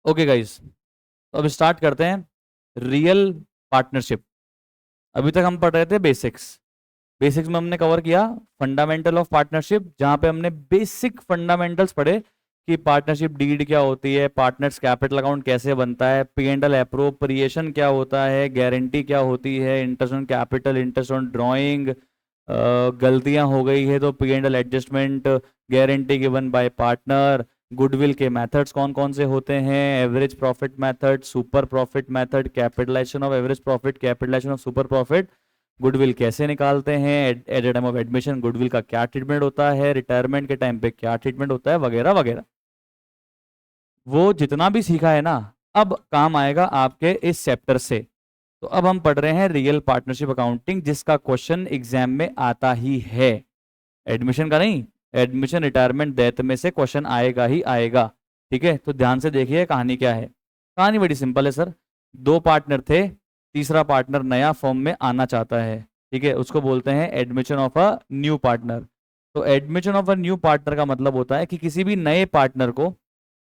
Okay guys, तो अब start करते हैं रियल पार्टनरशिप। अभी तक हम पढ़ रहे थे बेसिक्स। बेसिक्स में हमने कवर किया फंडामेंटल ऑफ पार्टनरशिप, जहां पे हमने बेसिक फंडामेंटल्स पढ़े कि पार्टनरशिप डीड क्या होती है, पार्टनर्स कैपिटल अकाउंट कैसे बनता है, पी एंड एल अप्रोप्रिएशन क्या होता है, गारंटी क्या होती है, interest on capital, interest on drawing, गलतियां हो गई है तो P and L adjustment, guarantee given by partner, goodwill के मेथड्स कौन कौन से होते हैं, average profit method, super profit method, capitalisation of average profit, capitalisation of super profit, goodwill कैसे निकालते हैं, at the time of admission goodwill का क्या ट्रीटमेंट होता है, रिटायरमेंट के टाइम पे क्या ट्रीटमेंट होता है, वगैरह वगैरह। वो जितना भी सीखा है ना, अब काम आएगा आपके इस चैप्टर से। तो अब हम पढ़ रहे हैं रियल पार्टनरशिप अकाउंटिंग, जिसका क्वेश्चन एग्जाम में आता ही है, एडमिशन का नहीं, एडमिशन रिटायरमेंट डेथ में से क्वेश्चन आएगा ही आएगा। ठीक है, तो ध्यान से देखिए कहानी क्या है। कहानी बड़ी सिंपल है सर। दो पार्टनर थे, तीसरा पार्टनर नया फॉर्म में आना चाहता है। ठीक है, उसको बोलते हैं admission of a new partner. तो admission of a new partner का मतलब होता है कि किसी भी नए पार्टनर को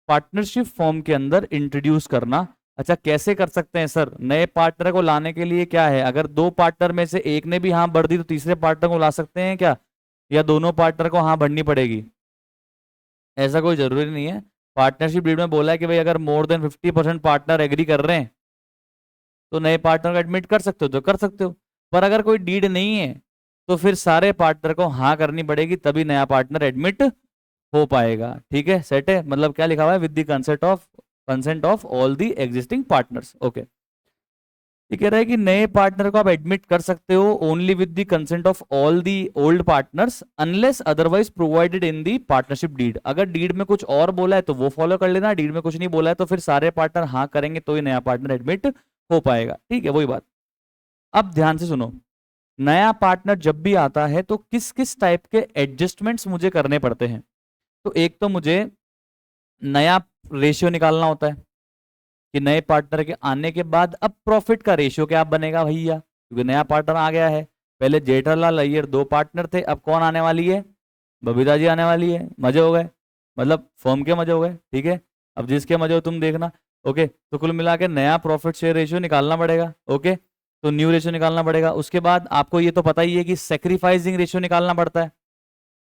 पार्टनरशिप फॉर्म के अंदर इंट्रोड्यूस करना। अच्छा, कैसे कर सकते हैं सर? नए पार्टनर को लाने के लिए क्या है, अगर दो पार्टनर में से एक ने भी हाँ भर दी तो तीसरे पार्टनर को ला सकते हैं क्या, या दोनों पार्टनर को हाँ भरनी पड़ेगी? ऐसा कोई जरूरी नहीं है। पार्टनरशिप डीड में बोला है कि भाई अगर मोर देन 50% पार्टनर एग्री कर रहे हैं तो नए पार्टनर को एडमिट कर सकते हो, तो कर सकते हो। पर अगर कोई डीड नहीं है तो फिर सारे पार्टनर को हाँ करनी पड़ेगी, तभी नया पार्टनर एडमिट हो पाएगा। ठीक है, सेट है। मतलब क्या लिखा हुआ है, with the consent of all the existing partners. Okay, ये कह रहा है कि नए पार्टनर को आप एडमिट कर सकते हो only with the consent of all the old partners unless otherwise provided in the partnership deed. अगर डीड में कुछ और बोला है तो वो फॉलो कर लेना, डीड में कुछ नहीं बोला है तो फिर सारे पार्टनर हाँ करेंगे तो ही नया पार्टनर एडमिट हो पाएगा। ठीक है, वही बात। अब ध्यान से सुनो, नया पार्टनर जब भी आता है तो किस किस टाइप के एडजस्टमेंट्स मुझे करने पड़ते हैं। तो एक तो मुझे नया रेशियो निकालना होता है कि नए पार्टनर के आने के बाद अब प्रॉफिट का रेशियो क्या बनेगा भैया, क्योंकि नया पार्टनर आ गया है। पहले जेठालाल अय्यर दो पार्टनर थे, अब कौन आने वाली है? बबीता जी आने वाली है। मजे हो गए, मतलब फर्म के मजे हो गए। ठीक है, अब जिसके मजे हो तुम देखना। ओके, तो कुल मिला के नया प्रॉफिट शेयर रेशियो निकालना पड़ेगा। ओके, तो न्यू रेशियो निकालना पड़ेगा। उसके बाद आपको ये तो पता ही है कि सेक्रीफाइसिंग रेशियो निकालना पड़ता है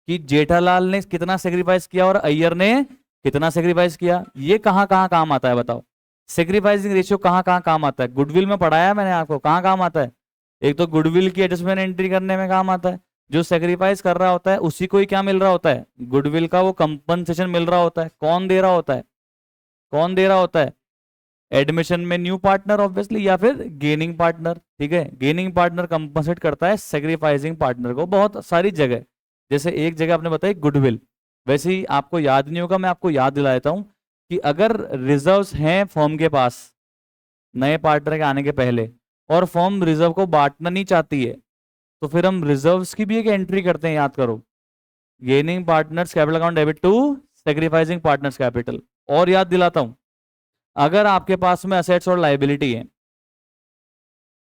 कि जेठालाल ने कितना सेक्रीफाइस किया और अय्यर ने कितना सेक्रीफाइस किया। ये कहाँ कहाँ काम आता है बताओ? सेक्रीफाइसिंग रेशियो कहाँ कहाँ काम आता है? गुडविल में पढ़ाया मैंने आपको, कहाँ काम आता है? एक तो गुडविल की एडजस्टमेंट एंट्री करने में काम आता है। जो सेक्रीफाइस कर रहा होता है उसी को ही क्या मिल रहा होता है? गुडविल का वो कंपनसेशन मिल रहा होता है। कौन दे रहा होता है? कौन दे रहा होता है? एडमिशन में न्यू पार्टनर ऑब्वियसली, या फिर गेनिंग पार्टनर। ठीक है, गेनिंग पार्टनर कंपनसेट करता है सेक्रीफाइसिंग पार्टनर को बहुत सारी जगह। जैसे एक जगह आपने बताई गुडविल, वैसे ही आपको याद नहीं होगा, मैं आपको याद दिला देता हूं कि अगर रिजर्व्स हैं फर्म के पास नए पार्टनर के आने के पहले और फर्म रिजर्व को बांटना नहीं चाहती है तो फिर हम रिजर्व्स की भी एक एंट्री करते हैं, याद करो। Gaining partners capital account debit to sacrificing partners capital. और याद दिलाता हूं, अगर आपके पास में असेट्स और लाइबिलिटी है,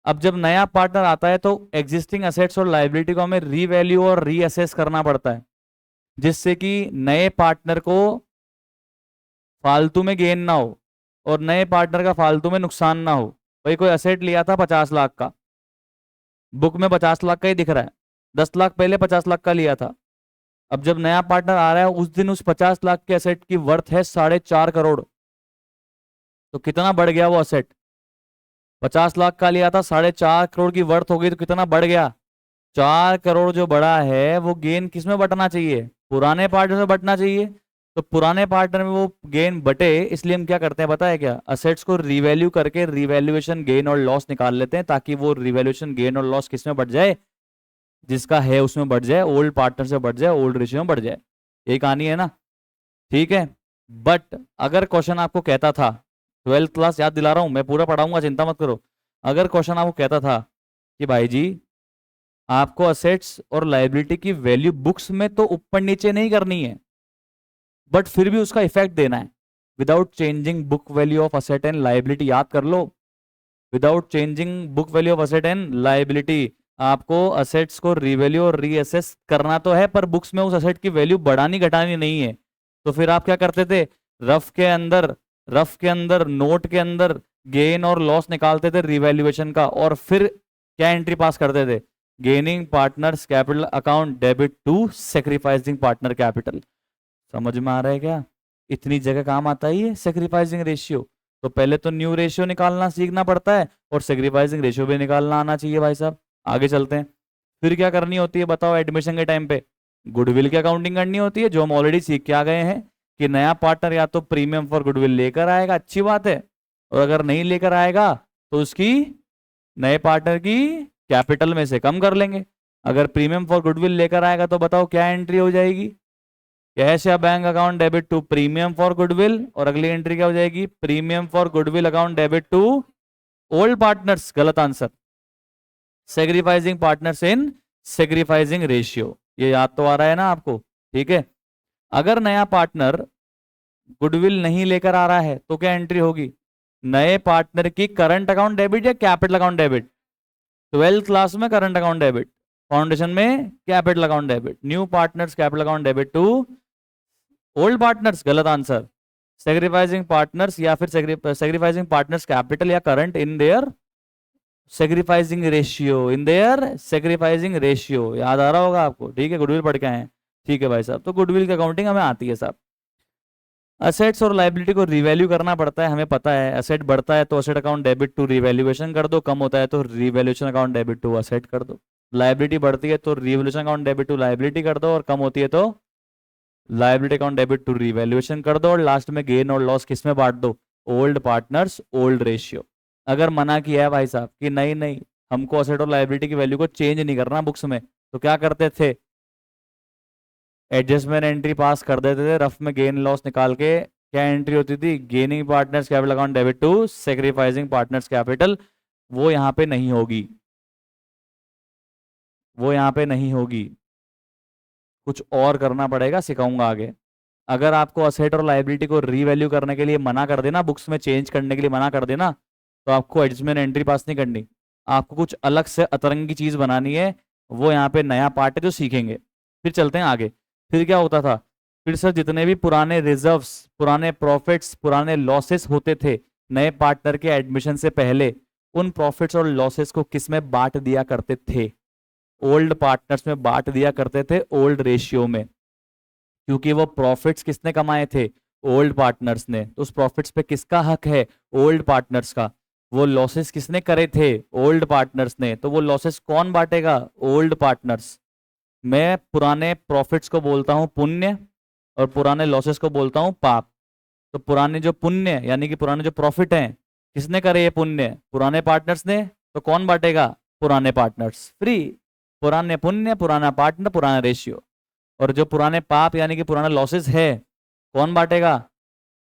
अब जब नया पार्टनर आता है तो एग्जिस्टिंग असेट्स और लाइबिलिटी को हमें रीवैल्यू और रीअसेस करना पड़ता है, जिससे कि नए पार्टनर को फालतू में गेन ना हो और नए पार्टनर का फालतू में नुकसान ना हो। भाई कोई असेट लिया था 50 लाख का, बुक में 50 लाख का ही दिख रहा है, 10 लाख पहले 50 लाख का लिया था। अब जब नया पार्टनर आ रहा है उस दिन उस 50 लाख के असेट की वर्थ है 4.5 करोड़। तो कितना बढ़ गया वो असेट? 50 लाख का लिया था, 4.5 करोड़ की वर्थ हो गई, तो कितना बढ़ गया? 4 करोड़ जो बढ़ा है वो गेन किस में बटना चाहिए? पुराने पार्टनर में बटना चाहिए। तो पुराने पार्टनर में वो गेन बटे, इसलिए हम क्या करते हैं पता है क्या? असेट्स को रिवैल्यू करके रिवैल्यूएशन गेन और लॉस निकाल लेते हैं, ताकि वो रिवैल्यूएशन गेन और लॉस किस में बढ़ जाए? जिसका है उसमें बढ़ जाए, ओल्ड पार्टनर से बढ़ जाए, ओल्ड रेशियो में बढ़ जाए। ये कहानी है ना? ठीक है। बट अगर क्वेश्चन आपको कहता था, 12th क्लास याद दिला रहा हूं, मैं पूरा पढ़ाऊंगा, चिंता मत करो। अगर क्वेश्चन आपको कहता था कि भाई जी आपको असेट्स और लायबिलिटी की वैल्यू बुक्स में तो ऊपर नीचे नहीं करनी है, बट फिर भी उसका इफेक्ट देना है without changing book value of asset and liability. याद कर लो, without changing book value of asset and liability. आपको असेट्स को रिवैल्यू और रीअसेस करना तो है, पर बुक्स में उस असेट की वैल्यू बढ़ानी घटानी नहीं है। तो फिर आप क्या करते थे? रफ के अंदर रफ के अंदर, नोट के अंदर गेन और लॉस निकालते थे रिवैल्यूएशन का, और फिर क्या एंट्री पास करते थे, gaining partners capital account debit to sacrificing partner capital. समझ में आ रहा है क्या? इतनी जगह काम आता है ये सेक्रीफाइसिंग रेशियो। तो पहले तो न्यू रेशियो निकालना सीखना पड़ता है और सेक्रीफाइसिंग रेशियो भी निकालना आना चाहिए भाई साहब। आगे चलते हैं। फिर क्या करनी होती है बताओ एडमिशन के टाइम पे? गुडविल की अकाउंटिंग करनी होती है, जो हम ऑलरेडी सीख के आ गए हैं कि नया पार्टनर या तो प्रीमियम फॉर गुडविल लेकर आएगा, अच्छी बात है, और अगर नहीं लेकर आएगा तो उसकी नए पार्टनर की कैपिटल में से कम कर लेंगे। अगर प्रीमियम फॉर गुडविल लेकर आएगा तो बताओ क्या एंट्री हो जाएगी? कैश या bank account debit to premium for goodwill, और अगली एंट्री क्या हो जाएगी? Premium for goodwill account debit to old partners. गलत answer. Sacrificing partners in sacrificing ratio. ये याद तो आ रहा है ना आपको? ठीक है। अगर नया पार्टनर गुडविल नहीं लेकर आ रहा है तो क्या एंट्री होगी? नए पार्टनर की करंट अकाउंट डेबिट या capital account debit? 12th class में करंट अकाउंट डेबिट, फाउंडेशन में capital account debit. New partners capital account debit to old partners. गलत आंसर। सेक्रीफाइसिंग पार्टनर्स या फिर सेक्रीफाइसिंग पार्टनर्स कैपिटल या current in their sacrificing ratio, in their sacrificing ratio. याद आ रहा होगा आपको? ठीक है, गुडविल पढ़ के आए हैं। ठीक है भाई साहब, तो गुडविल की अकाउंटिंग हमें आती है साहब। असेट्स और लाइबिलिटी को रिवैल्यू करना पड़ता है, हमें पता है। असेट बढ़ता है तो asset account debit to revaluation कर दो, कम होता है तो revaluation account debit to asset कर दो। लाइबिलिटी बढ़ती है तो revaluation account debit to liability कर दो, और कम होती है तो liability account debit to revaluation कर दो, और लास्ट में गेन और लॉस किस में बांट दो? Old partners old ratio. अगर मना किया है भाई साहब कि नहीं नहीं हमको असेट और लाइबिलिटी की वैल्यू को चेंज नहीं करना बुक्स में, तो क्या करते थे? एडजस्टमेंट एंट्री पास कर देते थे रफ में गेन लॉस निकाल के। क्या एंट्री होती थी? Gaining partners capital account debit to sacrificing partners capital. वो यहां पे नहीं होगी, वो यहां पे नहीं होगी, कुछ और करना पड़ेगा, सिखाऊंगा आगे। अगर आपको असेट और लाइबिलिटी को रीवैल्यू करने के लिए मना कर देना, बुक्स में चेंज करने के लिए मना कर देना, तो आपको एडजस्टमेंट एंट्री पास नहीं करनी, आपको कुछ अलग से अतरंगी चीज बनानी है। वो यहाँ पे नया पार्ट है जो सीखेंगे। फिर चलते हैं आगे। फिर क्या होता था? फिर सर जितने भी पुराने रिजर्व्स, पुराने प्रॉफिट्स, पुराने लॉसेस होते थे नए पार्टनर के एडमिशन से पहले, उन प्रॉफिट्स और लॉसेस को किस में बांट दिया करते थे? ओल्ड पार्टनर्स में बांट दिया करते थे, ओल्ड रेशियो में। क्योंकि वो प्रॉफिट्स किसने कमाए थे? ओल्ड पार्टनर्स ने, तो उस प्रॉफिट्स पे किसका हक है? ओल्ड पार्टनर्स का। वो लॉसेस किसने करे थे? ओल्ड पार्टनर्स ने, तो वो लॉसेस कौन बांटेगा? Old partners. मैं पुराने प्रॉफिट्स को बोलता हूं पुण्य, और पुराने लॉसेस को बोलता हूं पाप। तो पुराने जो पुण्य यानी कि पुराने जो प्रॉफिट हैं, किसने करे ये पुण्य? पुराने पार्टनर्स ने, तो कौन बांटेगा? पुराने पार्टनर्स। फ्री। पुराने पुण्य, पुराना पार्टनर, पुराना रेशियो। और जो पुराने पाप यानी कि पुराना लॉसेस है, कौन बांटेगा?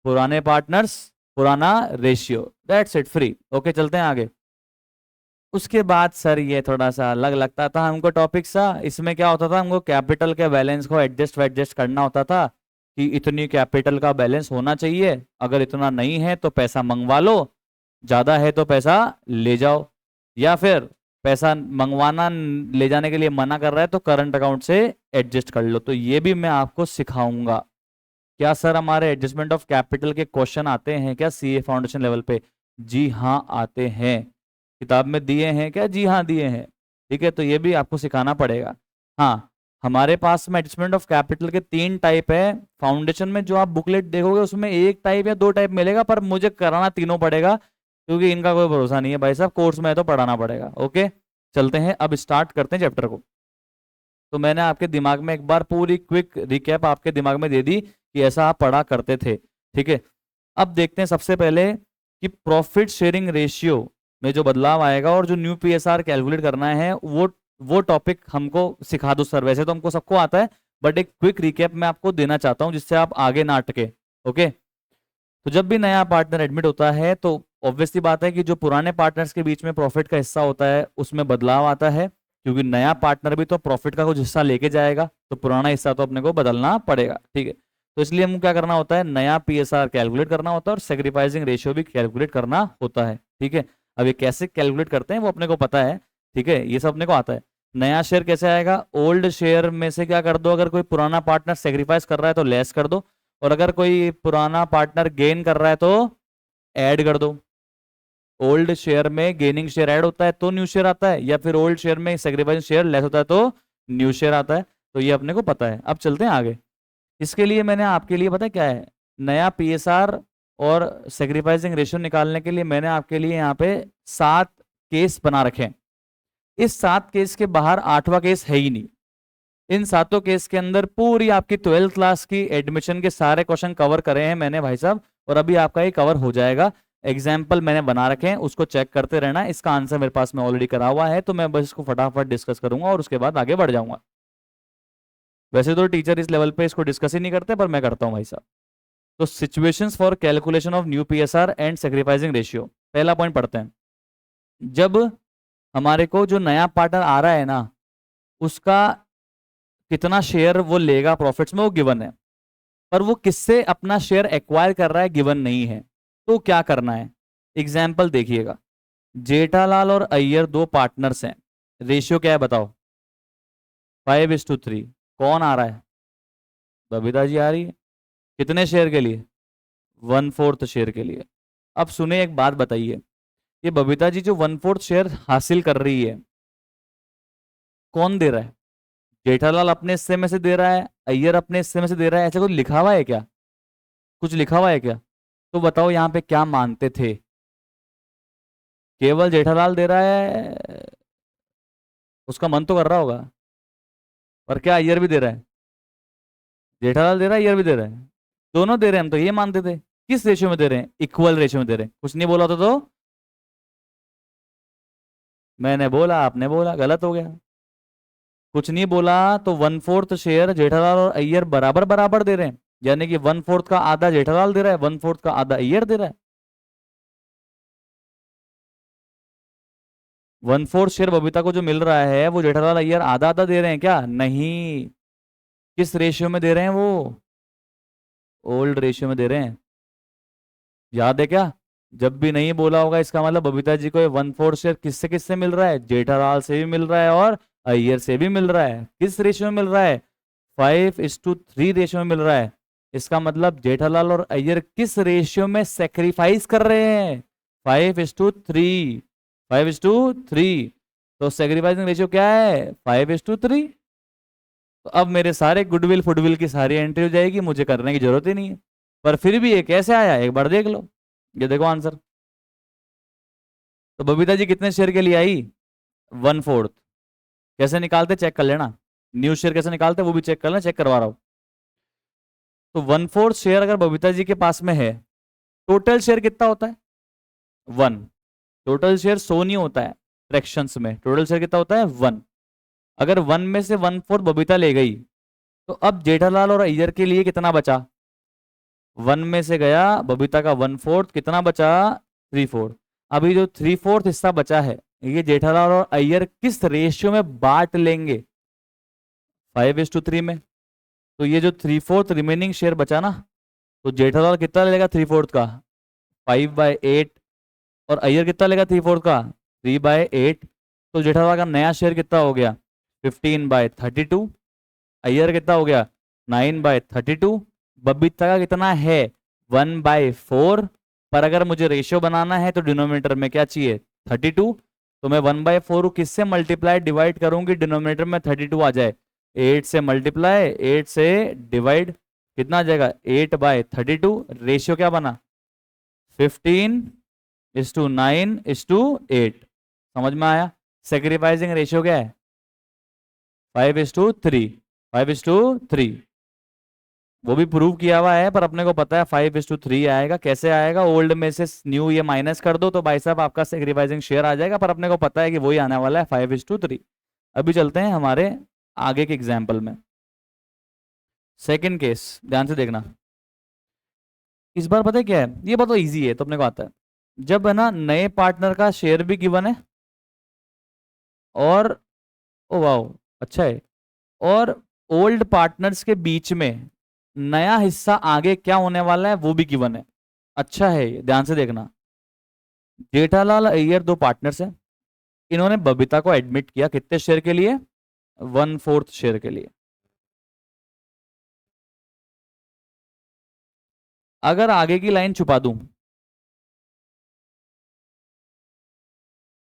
पुराने पार्टनर्स, पुराना ratio. That's it, free. Okay, चलते हैं आगे। उसके बाद सर ये थोड़ा सा अलग लगता था हमको टॉपिक सा। इसमें क्या होता था, हमको कैपिटल के बैलेंस को एडजस्ट करना होता था कि इतनी कैपिटल का बैलेंस होना चाहिए, अगर इतना नहीं है तो पैसा मंगवा लो, ज्यादा है तो पैसा ले जाओ, या फिर पैसा मंगवाना ले जाने के लिए मना कर रहा है तो करंट अकाउंट से एडजस्ट कर लो। तो ये भी मैं आपको सिखाऊंगा। क्या सर हमारे एडजस्टमेंट ऑफ कैपिटल के क्वेश्चन आते हैं क्या सीए फाउंडेशन लेवल पे? जी हाँ आते हैं। किताब में दिए हैं क्या? जी हाँ दिए हैं। ठीक है, तो ये भी आपको सिखाना पड़ेगा। हाँ, हमारे पास में एडजस्टमेंट ऑफ कैपिटल के 3 टाइप है। फाउंडेशन में जो आप बुकलेट देखोगे उसमें 1 टाइप या 2 टाइप मिलेगा, पर मुझे कराना तीनों पड़ेगा क्योंकि इनका कोई भरोसा नहीं है भाई साहब। कोर्स में है तो पढ़ाना पड़ेगा। ओके, चलते हैं, अब स्टार्ट करते हैं चैप्टर को। तो मैंने आपके दिमाग में एक बार पूरी क्विक रिकैप आपके दिमाग में दे दी कि ऐसा आप पढ़ा करते थे। ठीक है, अब देखते हैं सबसे पहले कि प्रॉफिट शेयरिंग रेशियो में जो बदलाव आएगा और जो न्यू पीएसआर कैलकुलेट करना है वो टॉपिक हमको सिखा दो सर। वैसे तो हमको सबको आता है, बट एक क्विक रिकैप मैं आपको देना चाहता हूं जिससे आप आगे ना अटके। ओके, तो जब भी नया पार्टनर एडमिट होता है तो ऑब्वियसली बात है कि जो पुराने पार्टनर्स के बीच में प्रॉफिट का हिस्सा होता है उसमें बदलाव आता है, क्योंकि नया पार्टनर भी तो प्रॉफिट का कुछ हिस्सा लेके जाएगा, तो पुराना हिस्सा तो अपने को बदलना पड़ेगा। ठीक है, तो इसलिए हमको क्या करना होता है? नया पीएसआर कैलकुलेट करना होता है और सेक्रीफाइसिंग रेशियो भी कैलकुलेट करना होता है। ठीक है, अब ये कैसे कैलकुलेट करते हैं वो अपने को पता है। ठीक है, ये सब अपने को आता है। नया शेयर कैसे आएगा? ओल्ड शेयर में से क्या कर दो, अगर कोई पुराना पार्टनर सेक्रीफाइस कर रहा है तो लेस कर दो, और अगर कोई पुराना पार्टनर गेन कर रहा है तो ऐड कर दो। ओल्ड शेयर में गेनिंग शेयर ऐड होता है तो न्यू शेयर आता है, या फिर ओल्ड शेयर में सेग्रीफाइस शेयर लेस होता है तो न्यू शेयर आता है। तो ये अपने को पता है। अब चलते हैं आगे। इसके लिए मैंने आपके लिए पता है क्या है, नया पीएसआर और सेक्रीफाइसिंग रेशियो निकालने के लिए मैंने आपके लिए यहाँ पे 7 केस बना रखे हैं। इस 7 केस के बाहर 8वां केस है ही नहीं। इन 7 केस के अंदर पूरी आपकी 12th क्लास की एडमिशन के सारे क्वेश्चन कवर करे हैं मैंने भाई साहब, और अभी आपका ये कवर हो जाएगा। एग्जाम्पल मैंने बना रखे हैं, उसको चेक करते रहना। इसका आंसर मेरे पास में ऑलरेडी करा हुआ है, तो मैं बस इसको फटाफट डिस्कस करूंगा और उसके बाद आगे बढ़ जाऊंगा। वैसे तो टीचर इस लेवल पे इसको डिस्कस ही नहीं करते, पर मैं करता हूं भाई साहब। तो situations for calculation of new PSR and sacrificing ratio, पहला पॉइंट पढ़ते हैं। जब हमारे को जो नया पार्टनर आ रहा है ना, उसका कितना शेयर वो लेगा प्रॉफिट्स में वो गिवन है, पर वो किससे अपना शेयर एक्वायर कर रहा है गिवन नहीं है। तो क्या करना है, एग्जाम्पल देखिएगा। जेठालाल और अय्यर 2 पार्टनर्स हैं। रेशियो क्या है बताओ? 5:3। कौन आ रहा है? बबीता जी आ रही है। कितने शेयर के लिए? 1/4 शेयर के लिए। अब सुने एक बात बताइए, ये बबीता जी जो 1/4 शेयर हासिल कर रही है, कौन दे रहा है? जेठालाल अपने हिस्से में से दे रहा है, अय्यर अपने हिस्से में से दे रहा है, ऐसा कुछ लिखा हुआ है क्या? कुछ लिखा हुआ है क्या? तो बताओ यहाँ पे क्या मानते थे? केवल जेठालाल दे रहा है, उसका मन तो कर रहा होगा, पर क्या अय्यर भी दे रहा है? जेठालाल दे रहा है, अय्यर भी दे रहा है, दोनों दे रहे हैं, हम तो ये मानते थे। किस रेशियो में दे रहे हैं? इक्वल रेशियो में दे रहे हैं। कुछ नहीं बोला तो मैंने बोला, आपने बोला, गलत हो गया। कुछ नहीं बोला तो 1/4 शेयर जेठालाल और अय्यर बराबर बराबर दे रहे हैं, यानी कि 1/4 का आधा जेठालाल दे रहा है, 1/4 का आधा अय्यर दे रहा है। 1/4 शेयर बबीता को जो मिल रहा है वो जेठालाल अय्यर आधा आधा दे रहे हैं क्या? नहीं। किस रेशियो में दे रहे हैं वो? ओल्ड रेशियो में दे रहे हैं। याद है क्या? जब भी नहीं बोला होगा इसका मतलब बबीता जी को 1/4 शेयर किससे किससे मिल रहा है? जेठालाल से भी मिल रहा है और अय्यर से भी मिल रहा है। किस रेशियो में मिल रहा है? 5:3 रेशियो में मिल रहा है। इसका मतलब जेठालाल और अय्यर किस रेशियो में सेक्रीफाइस कर रहे हैं? 5:3। 5:3। तो सेक्रीफाइसिंग रेशियो क्या है? 5:3। तो अब मेरे सारे गुडविल फुडविल की सारी एंट्री हो जाएगी, मुझे करने की जरूरत ही नहीं है। पर फिर भी ये कैसे आया, एक बार देख लो। ये देखो आंसर। तो बबीता जी कितने शेयर के लिए आई? 1/4। कैसे निकालते चेक कर लेना। न्यू शेयर कैसे निकालते वो भी चेक कर लेना, चेक करवा रहा हूं। तो 1/4 शेयर अगर बबीता जी के पास में है, टोटल शेयर कितना होता है? 1। टोटल शेयर 100 नहीं होता है फ्रैक्शंस में, टोटल शेयर कितना होता है? 1। अगर 1 में से 1/4 बबीता ले गई, तो अब जेठालाल और अय्यर के लिए कितना बचा? 1 में से गया बबीता का 1/4, कितना बचा? 3/4। अभी जो 3/4 हिस्सा बचा है, ये जेठालाल और अय्यर किस रेशियो में बांट लेंगे? 5:3 में। तो ये जो 3/4 रिमेनिंग शेयर बचा ना, तो जेठालाल कितना लेगा 3/4 का? 5/8। और अय्यर कितना लेगा 3/4 का? 3/8। तो जेठालाल का नया शेयर कितना हो गया? 15/32। अय्यर कितना हो गया? 9/32। बबीता का कितना है? 1/4। पर अगर मुझे रेशियो बनाना है तो डिनोमिनेटर में क्या चाहिए? 32। तो मैं 1/4 किससे मल्टीप्लाई डिवाइड करूंगी डिनोमिनेटर में 32 आ जाए? 8 से मल्टीप्लाई, 8 से डिवाइड, कितना आ जाएगा? 8/32। रेशियो क्या बना? 15:9:8। समझ में आया? सेक्रीफाइसिंग रेशियो क्या है? 5:3। 5:3 वो भी प्रूव किया हुआ है, पर अपने को पता है 5:3 आएगा। कैसे आएगा? ओल्ड में से न्यू ये माइनस कर दो तो भाई साहब आपका सेक्रीफाइसिंग शेयर आ जाएगा, पर अपने को पता है कि वही आने वाला है 5:3। अभी चलते हैं हमारे आगे के एग्जाम्पल में। सेकेंड केस ध्यान से देखना। इस बार पता है क्या है, ये बहुत इजी है तो अपने को आता है। जब है ना नए पार्टनर का शेयर भी गिवन है, और ओ वाओ अच्छा है, और ओल्ड पार्टनर्स के बीच में नया हिस्सा आगे क्या होने वाला है वो भी गिवन है। अच्छा है ये, ध्यान से देखना। जेठालाल अय्यर 2 पार्टनर्स हैं। इन्होंने बबीता को एडमिट किया कितने शेयर के लिए? 1/4 शेयर के लिए। अगर आगे की लाइन छुपा दूं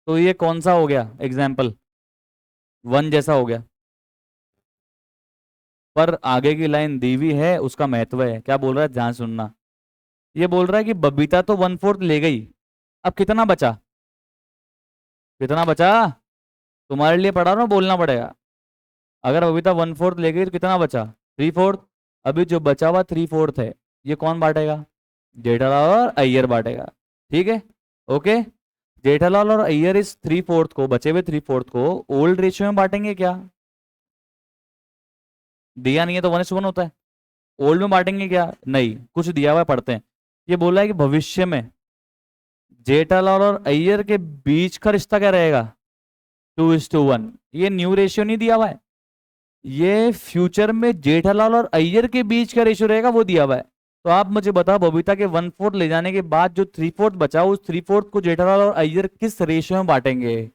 तो ये कौन सा हो गया एग्जाम्पल, 1 जैसा हो गया। पर आगे की लाइन दी हुई है, उसका महत्व है। क्या बोल रहा है, ध्यान सुनना। ये बोल रहा है कि बबीता तो 1/4 ले गई, अब कितना बचा, कितना बचा, तुम्हारे लिए पढ़ा रहा हूं, बोलना पड़ेगा। अगर बबीता 1/4 ले गई तो कितना बचा, 3/4। अभी जो बचा हुआ 3/4 है, ये कौन बांटेगा, जेठालाल और अय्यर बांटेगा। ठीक है, ओके। जेठालाल और अय्यर इस 3/4 को, बचे हुए 3/4 को ओल्ड रेशियो में बांटेंगे क्या, दिया नहीं है तो 1:1 होता है। ओल्ड में बांटेंगे क्या, नहीं, कुछ दिया हुआ है, पढ़ते हैं। ये बोला है कि भविष्य में जेठालाल और अय्यर के बीच का रिश्ता क्या रहेगा, 2:1। ये न्यू रेशियो नहीं दिया हुआ है, ये फ्यूचर में जेठालाल और अय्यर के बीच का रेशियो रहेगा, वो दिया हुआ है। तो आप मुझे बताओ, बबीता के 1/4 ले जाने के बाद जो 3/4 बचा, उस 3/4 को जेठालाल और अय्यर किस रेशियो में बांटेंगे,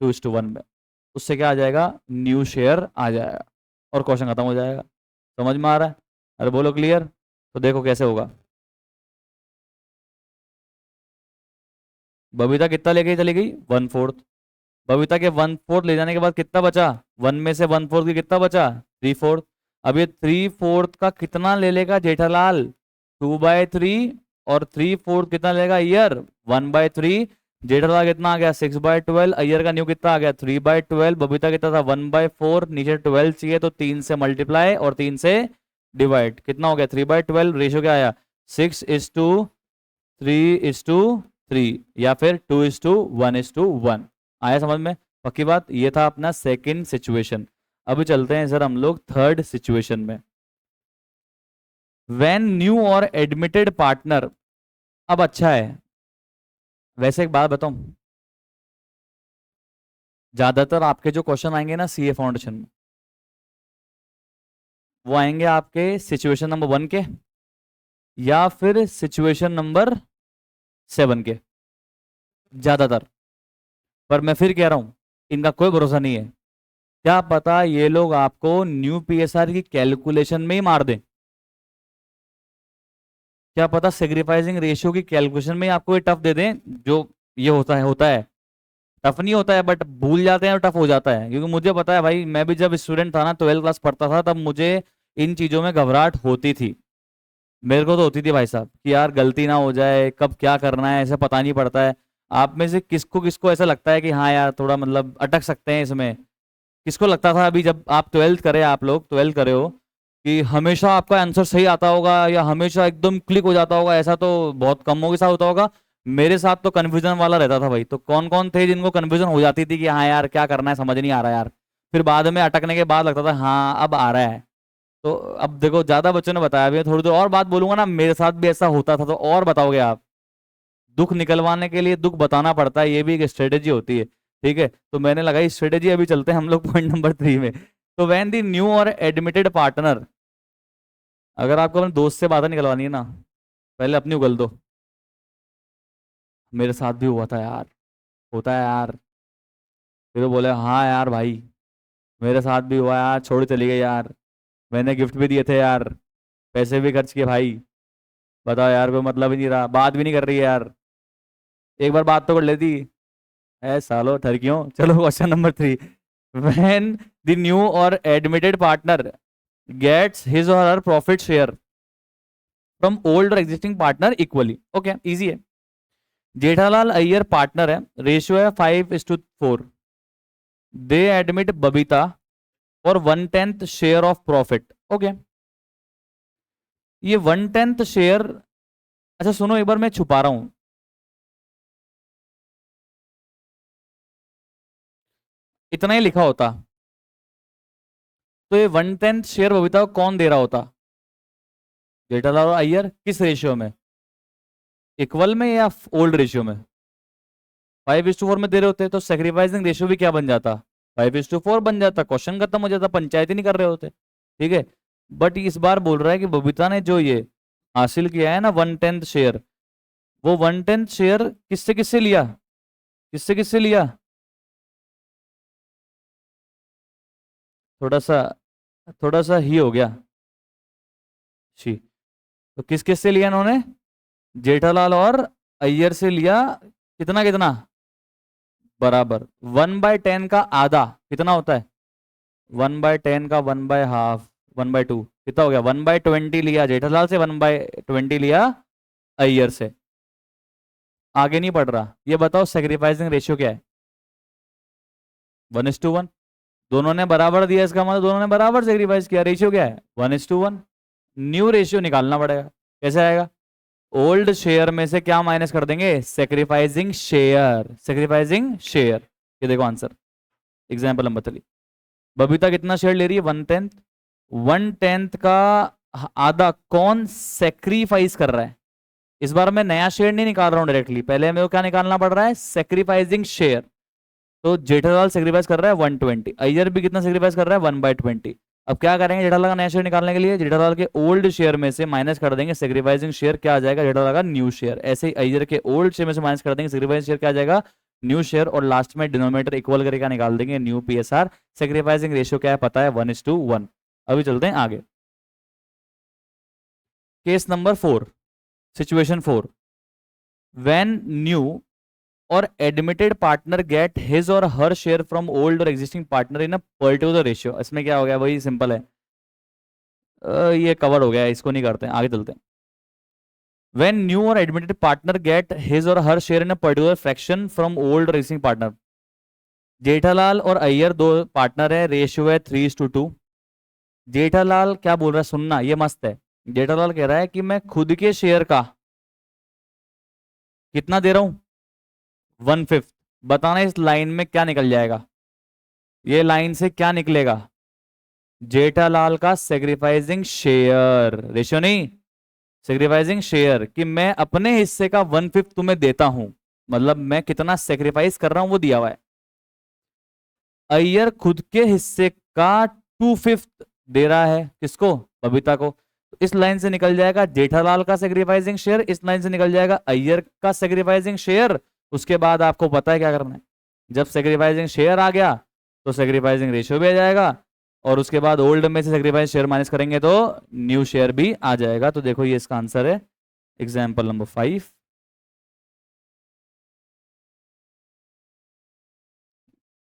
2:1 में। उससे क्या आ जाएगा, न्यू शेयर आ जाएगा, और क्वेश्चन खत्म हो जाएगा। समझ में आ रहा है, अरे बोलो क्लियर। तो देखो कैसे होगा। बबीता कितना लेके चली गई, 1/4। बबीता के 1/4 ले जाने के बाद कितना बचा, 1 में से 1/4 की कितना बचा, 3/4। अब ये 3/4 का कितना ले लेगा जेठालाल, 2/3। और 3/4 कितना लेगा अय्यर, 1/3। जेठालाल कितना आ गया, 6/12। अय्यर का न्यू कितना आ गया, 3/12। बबीता कितना था, 1/4। नीचे 12 चाहिए तो 3 से मल्टीप्लाई और 3 से डिवाइड, कितना हो गया, 3/12। रेशियो क्या आया, 6:3:3 या फिर 2:1:1। आया समझ में, पक्की बात। ये था अपना सेकंड सिचुएशन। अभी चलते हैं सर हम लोग थर्ड सिचुएशन में। व्हेन न्यू और एडमिटेड पार्टनर। अब अच्छा है, वैसे एक बात बताऊं, ज्यादातर आपके जो क्वेश्चन आएंगे ना सीए फाउंडेशन में, वो आएंगे आपके सिचुएशन नंबर 1 के या फिर सिचुएशन नंबर 7 के, ज्यादातर। पर मैं फिर कह रहा हूं, इनका कोई भरोसा नहीं है। क्या पता ये लोग आपको न्यू पीएसआर की कैलकुलेशन में ही मार दें, क्या पता सेग्रीफाइसिंग रेशियो की कैलकुलेशन में ही आपको ये टफ दे दें। जो ये होता है, टफ नहीं होता है बट भूल जाते हैं और टफ हो जाता है। क्योंकि मुझे पता है भाई, मैं भी जब स्टूडेंट था ना, 12th क्लास पढ़ता था, तब मुझे इन चीजों में घबराहट होती थी। मेरे को तो होती थी भाई साहब कि यार गलती ना हो जाए, कब क्या करना है ऐसा पता नहीं पड़ता है। आप में से किसको किसको ऐसा लगता है कि हाँ यार थोड़ा मतलब अटक सकते हैं इसमें, किसको लगता था अभी जब आप 12th करे, आप लोग 12th करे हो, कि हमेशा आपका आंसर सही आता होगा या हमेशा एकदम क्लिक हो जाता होगा, ऐसा तो बहुत कमों के साथ होता होगा। मेरे साथ तो कन्फ्यूजन वाला रहता था भाई। तो कौन कौन थे जिनको कन्फ्यूजन हो जाती थी कि हाँ यार क्या करना है, समझ नहीं आ रहा यार, फिर बाद में अटकने के बाद लगता था हाँ अब आ रहा है। तो अब देखो, ज्यादा बच्चों ने बताया भी है, थोड़ी देर और बात बोलूंगा ना, मेरे साथ भी ऐसा होता था, तो और बताओगे आप। दुख निकलवाने के लिए दुख बताना पड़ता है, ये भी एक स्ट्रेटेजी होती है। ठीक है, तो मैंने लगाई स्ट्रेटेजी। अभी चलते हैं हम लोग पॉइंट नंबर 3 में। तो वैन दी न्यू और एडमिटेड पार्टनर, अगर आपको अपने दोस्त से बातें निकलवानी है ना, पहले अपनी उगल दो। मेरे साथ भी हुआ था यार, होता है यार। फिर वो बोले हाँ यार भाई, मेरे साथ भी हुआ यार, छोड़ चली गई यार, मैंने गिफ्ट भी दिए थे यार, पैसे भी खर्च किए भाई, बताओ यार कोई मतलब ही नहीं रहा, बात भी नहीं कर रही है यार, एक बार बात तो कर लेती। है सालो ठरकियों। चलो question number 3। When the new और एडमिटेड पार्टनर गेट्स हिज और हर प्रॉफिट शेयर फ्रॉम ओल्ड और existing partner equally. Okay, easy है। जेठालाल अय्यर पार्टनर है, रेशियो है 5:4। दे एडमिट बबीता और 1/10 शेयर ऑफ प्रॉफिट। ओके, ये 1/10 शेयर, अच्छा सुनो एक बार मैं छुपा रहा हूं, इतना ही लिखा होता तो ये 1/10 शेयर बबीता को कौन दे रहा होता, जेठालाल और अय्यर, किस रेशियो में, इक्वल में या ओल्ड रेशियो में, 5:4 में दे रहे होते तो सेक्रीफाइसिंग रेशियो भी क्या बन जाता, 5:4 बन जाता, क्वेश्चन खत्म हो जाता, पंचायत ही नहीं कर रहे होते। ठीक है, बट इस बार बोल रहा है कि बबीता ने जो ये हासिल किया है ना 1/10 शेयर, वो 1/10 शेयर किससे किससे लिया, किससे किससे लिया, थोड़ा सा, थोड़ा सा ही हो गया। शी, तो किस किस से लिया इन्होंने, जेठालाल और अय्यर से लिया, कितना कितना बराबर, 1/10 का आधा कितना होता है, 1/10 का 1/2, 1/2 कितना हो गया, 1/20 लिया जेठालाल से, 1/20 लिया अय्यर से। आगे नहीं पढ़ रहा, ये बताओ सेक्रीफाइसिंग रेशियो क्या है, 1:1। दोनों ने बराबर दिया, इसका मतलब दोनों ने बराबर सेक्रीफाइस किया, रेशियो क्या है 1:1। न्यू रेशियो निकालना पड़ेगा, कैसे आएगा, ओल्ड शेयर में से क्या माइनस कर देंगे, सेक्रीफाइसिंग शेयर, सेक्रीफाइसिंग शेयर। ये देखो आंसर, एग्जाम्पल नंबर 3। बबीता कितना शेयर ले रही है, 1/10। 1/10 का आधा कौन सेक्रीफाइस कर रहा है, इस बार मैं नया शेयर नहीं निकाल रहा हूं डायरेक्टली, पहले मेरे को क्या निकालना पड़ रहा है, सेक्रीफाइसिंग शेयर। तो जेठालाल सेक्रीफाइस कर रहा है 120, अय्यर भी कितना सेक्रीफाइस कर रहा है 1/20। अब क्या करेंगे जेठालाल का नया शेयर निकालने के लिए, जेठालाल के ओल्ड शेयर में से माइनस कर देंगे सेक्रीफाइसिंग शेयर, क्या आ जाएगा जेठालाल का न्यू शेयर। ऐसे ही अय्यर के ओल्ड शेयर में से माइनस कर देंगे सेक्रीफाइसिंग शेयर, क्या आ जाएगा न्यू शेयर, और लास्ट में डिनोमिनेटर इक्वल करके क्या निकाल देंगे, न्यू पीएसआर। सेक्रीफाइसिंग रेशियो क्या है पता है, 1:1। अभी चलते हैं आगे, case number 4, situation 4। When new और एडमिटेड पार्टनर गेट हिज और हर शेयर फ्रॉम ओल्ड और existing partner in a particular ratio. इसमें क्या हो गया, वही सिंपल है, ये कवर हो गया, इसको नहीं करते हैं, आगे चलते हैं। व्हेन न्यू और एडमिटेड पार्टनर गेट हिज और her share in a particular fraction from old और एग्जिस्टिंग पार्टनर। जेठालाल और अय्यर दो पार्टनर है, रेशियो है 3:2। जेठालाल क्या बोल रहा है, सुनना ये मस्त है, जेठालाल कह रहा है कि मैं खुद के शेयर का कितना दे रहा हूं, 1/5। बताना इस लाइन में क्या निकल जाएगा, ये लाइन से क्या निकलेगा, जेठालाल का सेक्रीफाइसिंग शेयर, रेशियो नहीं, सेक्रीफाइसिंग शेयर, कि मैं अपने हिस्से का 1/5 तुम्हें देता हूं, मतलब मैं कितना सेक्रीफाइस कर रहा हूं वो दिया हुआ है। अय्यर खुद के हिस्से का 2/5 दे रहा है, किसको, बबीता को। तो इस लाइन से निकल जाएगा जेठालाल का सेक्रीफाइसिंग शेयर, इस लाइन से निकल जाएगा अय्यर का सेक्रीफाइसिंग शेयर। उसके बाद आपको पता है क्या करना है, जब सेक्रीफाइसिंग शेयर आ गया तो सेक्रीफाइसिंग रेशियो भी आ जाएगा, और उसके बाद ओल्ड में से सेक्रीफाइस शेयर माइनस करेंगे तो न्यू शेयर भी आ जाएगा। तो देखो ये इसका आंसर है, एग्जाम्पल नंबर 5।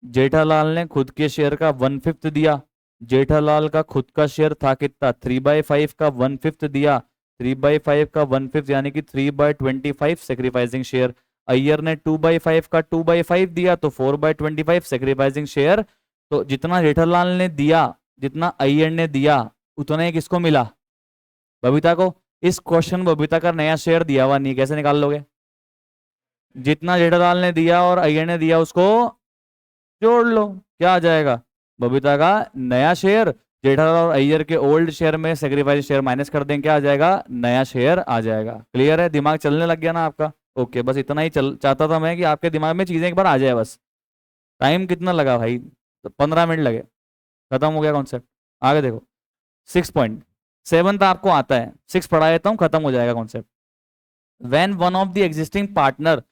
जेठालाल ने खुद के शेयर का 1/5 दिया, जेठालाल का खुद का शेयर था कितना, 3/5 का 1/5 दिया, 3/5 का 1/5 यानी कि 3/25 सेक्रीफाइसिंग शेयर। अय्यर ने 2/5 का 2/5 दिया तो 4/25 सेक्रीफाइसिंग शेयर। तो जितना जेठालाल ने दिया, जितना अय्यर ने दिया, उतना ही किसको मिला, बबीता को। इस क्वेश्चन में बबीता का नया शेयर दिया हुआ नहीं, कैसे निकाल लोगे, जितना जेठालाल ने दिया और अय्यर ने दिया उसको जोड़ लो, क्या आ जाएगा, बबीता का नया शेयर, जेठालाल और अय्यर के ओल्ड शेयर में सेक्रीफाइस शेयर माइनस कर दें, क्या आ जाएगा, नया शेयर आ जाएगा। क्लियर है, दिमाग चलने लग गया ना आपका, ओके। बस इतना ही चाहता था मैं कि आपके दिमाग में चीजें एक बार आ जाए बस। टाइम कितना लगा भाई, तो 15 मिनट लगे, खत्म हो गया कॉन्सेप्ट। आगे देखो 6.7 आपको आता है, 6 पढ़ा देता हूँ, खत्म हो जाएगा concept. When one of the existing partner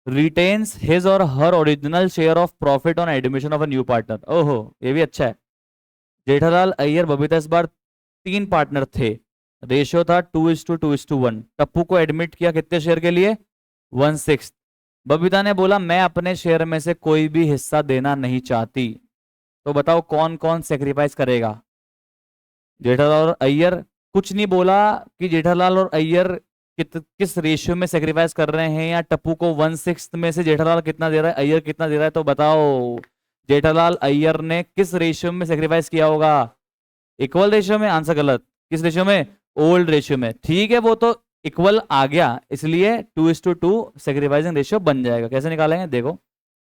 retains his or her original share of profit on admission of a new partner। ओहो ये भी अच्छा है। जेठालाल अय्यर बबीता इस बार 3 पार्टनर थे, रेशियो था 2:2:1। टप्पू को एडमिट किया कितने शेयर के लिए, 1/6। बबीता ने बोला मैं अपने शेयर में से कोई भी हिस्सा देना नहीं चाहती, तो बताओ कौन कौन सेक्रीफाइस करेगा, जेठालाल और अय्यर। कुछ नहीं बोला कि जेठालाल और अय्यर किस रेशियो में सेक्रीफाइस कर रहे हैं, या टप्पू को 1/6 में से जेठालाल कितना दे रहा है, अय्यर कितना दे रहा है, तो बताओ जेठालाल अय्यर ने किस रेशियो में सेक्रीफाइस किया होगा, इक्वल रेशियो में। आंसर गलत, किस रेशियो में, ओल्ड रेशियो में। ठीक है वो तो इक्वल आ गया, इसलिए 2:2 सेक्रीफाइसिंग रेशियो बन जाएगा। कैसे निकालेंगे देखो,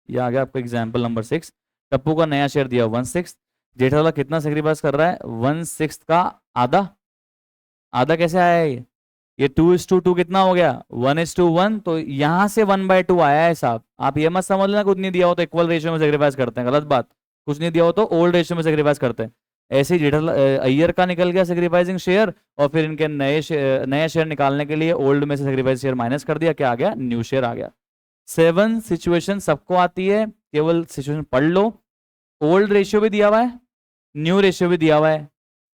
ये आ गया आपको एग्जाम्पल नंबर 6। टप्पू का नया शेयर दिया 1/6, जेठालाल कितना सेक्रीफाइस कर रहा है, 1/6 का आधा। आधा कैसे आया है ये 2:2 कितना हो गया, 1:1। तो यहां से 1/2 आया है साहब। आप ये मत समझ लेना कुछ नहीं दिया हो तो इक्वल रेशियो में सेक्रीफाइस करते हैं, गलत बात। कुछ नहीं दिया हो तो ओल्ड रेशियो में सेक्रीफाइस करते हैं। ऐसे ही जेठालाल अय्यर का निकल गया सेक्रीफाइसिंग शेयर, और फिर इनके नए शेयर निकालने के लिए ओल्ड में से सेक्रीफाइस शेयर माइनस कर दिया, क्या आ गया, न्यू शेयर आ गया। 7 सिचुएशन सबको आती है, केवल सिचुएशन पढ़ लो। ओल्ड रेशियो भी दिया हुआ है, न्यू रेशियो भी दिया हुआ है,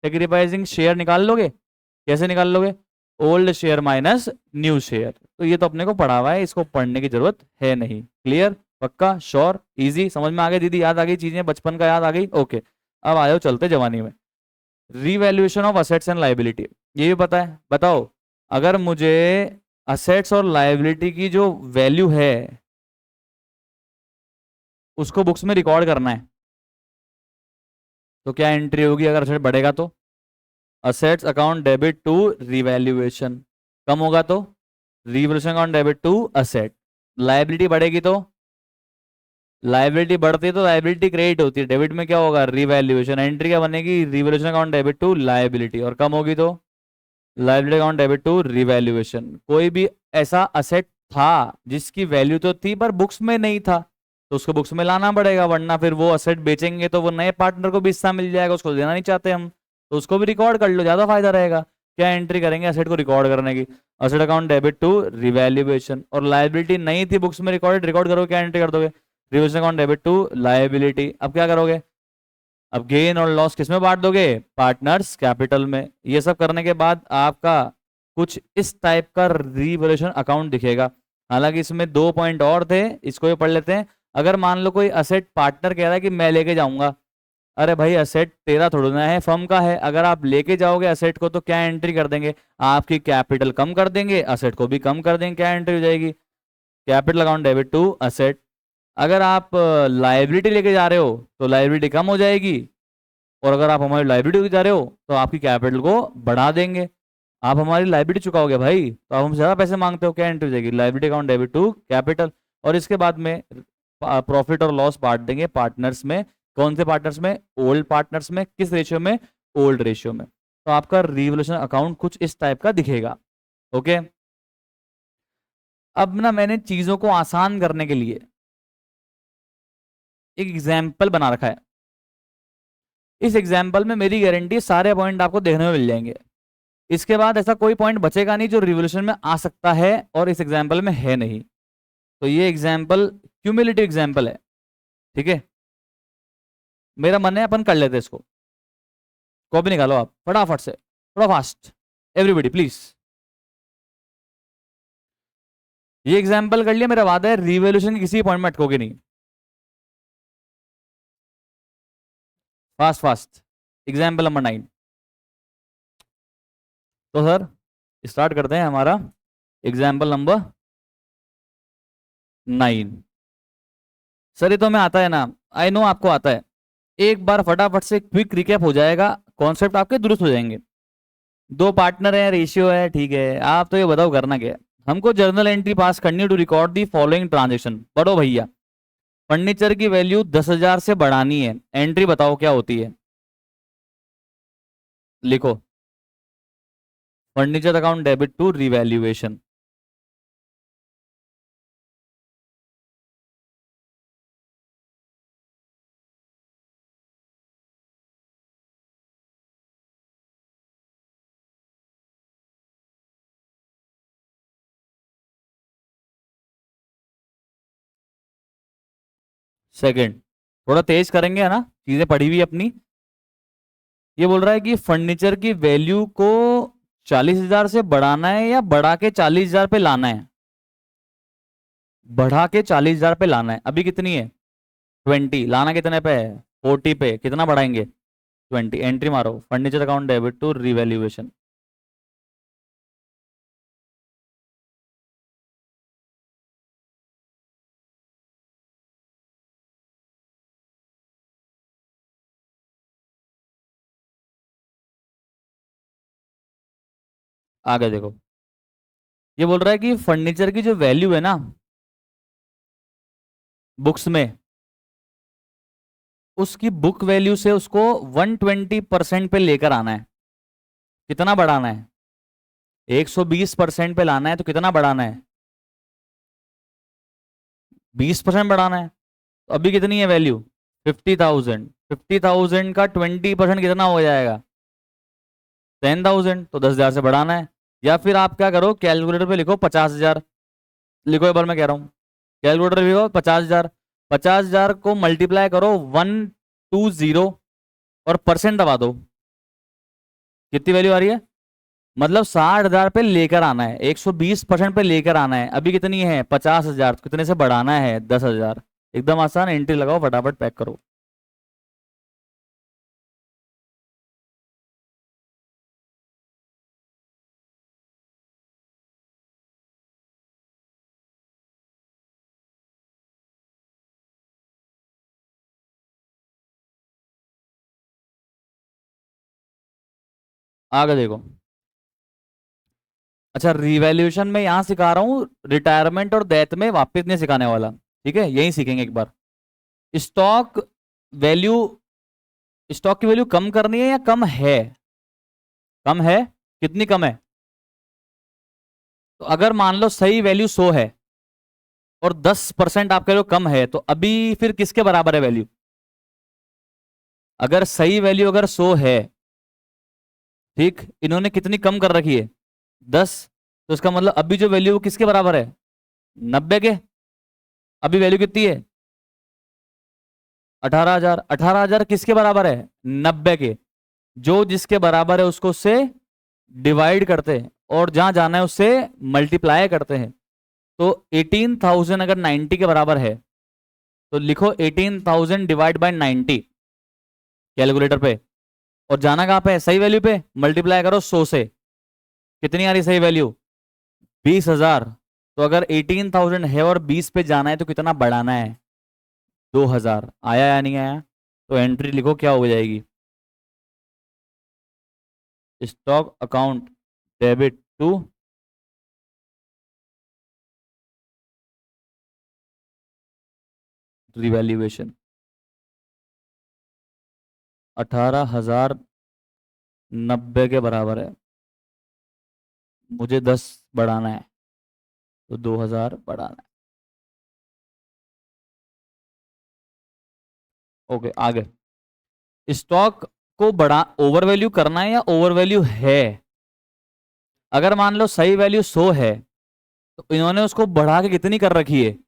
सेक्रीफाइसिंग शेयर निकाल लोगे, कैसे निकाल लोगे, old share minus new share. तो ये तो अपने को पढ़ा हुआ है, इसको पढ़ने की जरूरत है नहीं। क्लियर, पक्का, श्योर, इजी, समझ में आ गई दीदी? याद आ गई चीजें, बचपन का याद आ गई? ओके, अब आ जाओ चलते जवानी में। Revaluation of assets and liability, ये भी पता है? बताओ, अगर मुझे असेट्स और लाइबिलिटी की जो वैल्यू है उसको बुक्स में रिकॉर्ड करना है, तो क्या एंट्री होगी? अगर असेट बढ़ेगा तो assets account debit to revaluation, कम होगा तो revaluation account debit to asset. Liability बढ़ेगी तो लाइबिलिटी बढ़ती है तो लाइबिलिटी क्रेडिट होती है, डेबिट में क्या होगा? रिवैल्यूएशन। एंट्री क्या बनेगी? Revaluation account debit to liability. और कम होगी तो liability account debit to revaluation. कोई भी ऐसा असेट था जिसकी वैल्यू तो थी पर बुक्स में नहीं था, तो उसको बुक्स में लाना पड़ेगा, वरना फिर वो असेट बेचेंगे तो वो नए पार्टनर को भी हिस्सा मिल जाएगा, उसको देना नहीं चाहते हम, तो उसको भी रिकॉर्ड कर लो, ज्यादा फायदा रहेगा। क्या एंट्री करेंगे असेट को रिकॉर्ड करने की? Asset account debit to revaluation. और लाइबिलिटी नहीं थी बुक्स में रिकॉर्डेड, रिकॉर्ड करोगे, क्या एंट्री कर दोगे? Revaluation account debit to liability. अब क्या करोगे? अब गेन और लॉस किस में बांट दोगे? पार्टनर्स कैपिटल में। ये सब करने के बाद आपका कुछ इस टाइप का रिवैल्यूएशन अकाउंट दिखेगा। हालांकि इसमें 2 पॉइंट और थे, इसको भी पढ़ लेते हैं। अगर मान लो कोई असेट पार्टनर कह रहा है कि मैं लेके जाऊंगा, अरे भाई असेट तेरा थोड़ा ना है, फर्म का है। अगर आप लेके जाओगे असेट को तो क्या एंट्री कर देंगे? आपकी कैपिटल कम कर देंगे, असेट को भी कम कर देंगे। क्या एंट्री हो जाएगी? Capital account debit to asset. अगर आप लाइबिलिटी लेके जा रहे हो तो लाइबिलिटी कम हो जाएगी, और अगर आप हमारी लाइबिलिटी लेके जा रहे हो तो आपकी कैपिटल को बढ़ा देंगे। आप हमारी लाइबिलिटी चुकाओगे भाई, तो आप हमसे ज्यादा पैसे मांगते हो, क्या एंट्री हो जाएगी? Liability account debit to capital. और इसके बाद में प्रॉफिट और लॉस बांट देंगे पार्टनर्स में। कौन से पार्टनर्स में? ओल्ड पार्टनर्स में। किस रेशियो में? ओल्ड रेशियो में। तो आपका रिवॉल्यूशन अकाउंट कुछ इस टाइप का दिखेगा। ओके, अब ना मैंने चीजों को आसान करने के लिए एक एग्जाम्पल बना रखा है। इस एग्जाम्पल में मेरी गारंटी सारे पॉइंट आपको देखने में मिल जाएंगे। इसके बाद ऐसा कोई पॉइंट बचेगा नहीं जो रिवॉल्यूशन में आ सकता है और इस एग्जाम्पल में है नहीं। तो ये एग्जाम्पल क्यूमुलेटिव एग्जाम्पल है, ठीक है? मेरा मन है अपन कर लेते हैं इसको। कॉपी निकालो आप फटाफट से, थोड़ा फास्ट, एवरीबडी प्लीज। ये एग्जाम्पल कर लिया, मेरा वादा है रिवॉल्यूशन की किसी पॉइंट में अटकोगे नहीं। Fast fast, example number 9। तो सर स्टार्ट करते हैं हमारा एग्जाम्पल नंबर 9। सर ये तो हमें आता है ना, आई नो आपको आता है। एक बार फटाफट से क्विक रिकैप हो जाएगा, कॉन्सेप्ट आपके दुरुस्त हो जाएंगे। दो पार्टनर है, रेशियो है, ठीक है? आप तो ये बताओ करना क्या है? हमको जर्नल एंट्री पास करनी to record the following transaction. पढ़ो भैया। फर्नीचर की वैल्यू 10,000 से बढ़ानी है, एंट्री बताओ क्या होती है? लिखो, furniture account debit to revaluation. Second, थोड़ा तेज करेंगे है ना, चीजें पढ़ी हुई अपनी। ये बोल रहा है कि फर्नीचर की वैल्यू को 40,000 से बढ़ाना है या बढ़ा के 40,000 पे लाना है? बढ़ा के 40,000 पे लाना है। अभी कितनी है? 20। लाना कितने पे है? 40 पे। कितना बढ़ाएंगे? 20। एंट्री मारो, furniture account debit to revaluation. आगे देखो, ये बोल रहा है कि फर्नीचर की जो वैल्यू है ना बुक्स में, उसकी बुक वैल्यू से उसको 120% पे लेकर आना है। कितना बढ़ाना है? 120% पे लाना है, तो कितना बढ़ाना है? 20% बढ़ाना है। तो अभी कितनी है वैल्यू? 50,000। 50,000 का 20% कितना हो जाएगा? 10,000। तो 10,000 से बढ़ाना है। या फिर आप क्या करो, कैलकुलेटर पे लिखो 50,000। लिखो, एक बार मैं कह रहा हूँ, कैलकुलेटर पे लिखो 50,000। 50,000 को मल्टीप्लाई करो 120 और परसेंट दबा दो। कितनी वैल्यू आ रही है? मतलब 60,000 पे लेकर आना है, 120% पे लेकर आना है। अभी कितनी है? 50,000। तो कितने से बढ़ाना है? 10,000। एकदम आसान, एंट्री लगाओ, फटाफट पैक करो। आगे देखो। अच्छा, रिवैल्यूएशन में यहां सिखा रहा हूँ, रिटायरमेंट और डेथ में वापस नहीं सिखाने वाला। ठीक है, यही सीखेंगे एक बार। स्टॉक वैल्यू, स्टॉक की वैल्यू कम करनी है या कम है? कम है। कितनी कम है? तो अगर मान लो सही वैल्यू 100 है और 10% आप कह रहे हो कम है, तो अभी फिर किसके बराबर है वैल्यू? अगर सही वैल्यू अगर 100 है, ठीक, इन्होंने कितनी कम कर रखी है? 10। तो इसका मतलब अभी जो वैल्यू किसके बराबर है? 90 के। अभी वैल्यू कितनी है? 18,000। 18,000 किसके बराबर है? 90 के। जो जिसके बराबर है उसको उससे डिवाइड करते हैं और जहां जाना है उससे मल्टीप्लाई करते हैं। तो 18,000 अगर 90 के बराबर है, तो लिखो 18,000 डिवाइड बाय 90 कैलकुलेटर पे। और जाना कहां पे है? सही वैल्यू पे। मल्टीप्लाई करो 100 से। कितनी आ रही सही वैल्यू? 20,000। तो अगर 18,000 है और 20 पे जाना है तो कितना बढ़ाना है? 2,000। आया या नहीं आया? तो एंट्री लिखो, क्या हो जाएगी? Stock account debit to revaluation. 18,090 के बराबर है। मुझे 10 बढ़ाना है, तो 2,000 बढ़ाना है। ओके, आगे। स्टॉक को बढ़ा ओवर वैल्यू करना है या ओवर वैल्यू है? अगर मान लो सही वैल्यू 100 है, तो इन्होंने उसको बढ़ा के कितनी कर रखी है?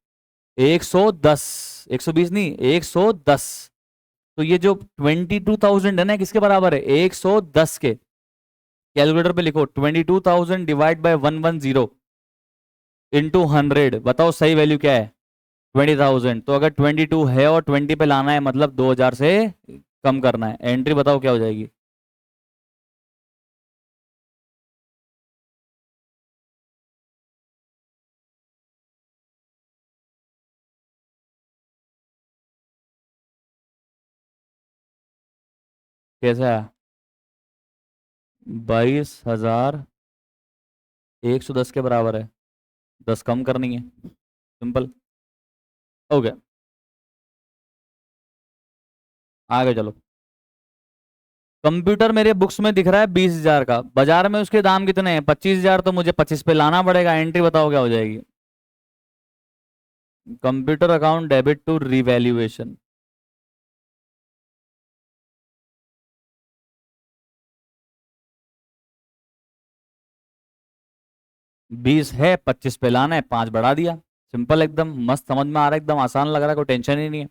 110। 120 नहीं, 110। तो ये जो 22,000 है ना, किसके बराबर है? 110 के। कैलकुलेटर पे लिखो 22,000 डिवाइड बाय 110 इंटू 100। बताओ सही वैल्यू क्या है? 20,000। तो अगर 22 है और 20 पे लाना है, मतलब 2,000 से कम करना है। एंट्री बताओ क्या हो जाएगी? कैसा है? 22,110 के बराबर है। 10 कम करनी है, सिंपल। हो गया। आगे चलो। कंप्यूटर मेरे बुक्स में दिख रहा है 20,000 का, बाजार में उसके दाम कितने हैं? 25,000। तो मुझे 25 पे लाना पड़ेगा। एंट्री बताओ क्या हो जाएगी? Computer account debit to revaluation. 20 है, 25 पे लाना है, 5 बढ़ा दिया। सिंपल, एकदम मस्त, समझ में आ रहा है, एकदम आसान लग रहा है, कोई टेंशन ही नहीं है।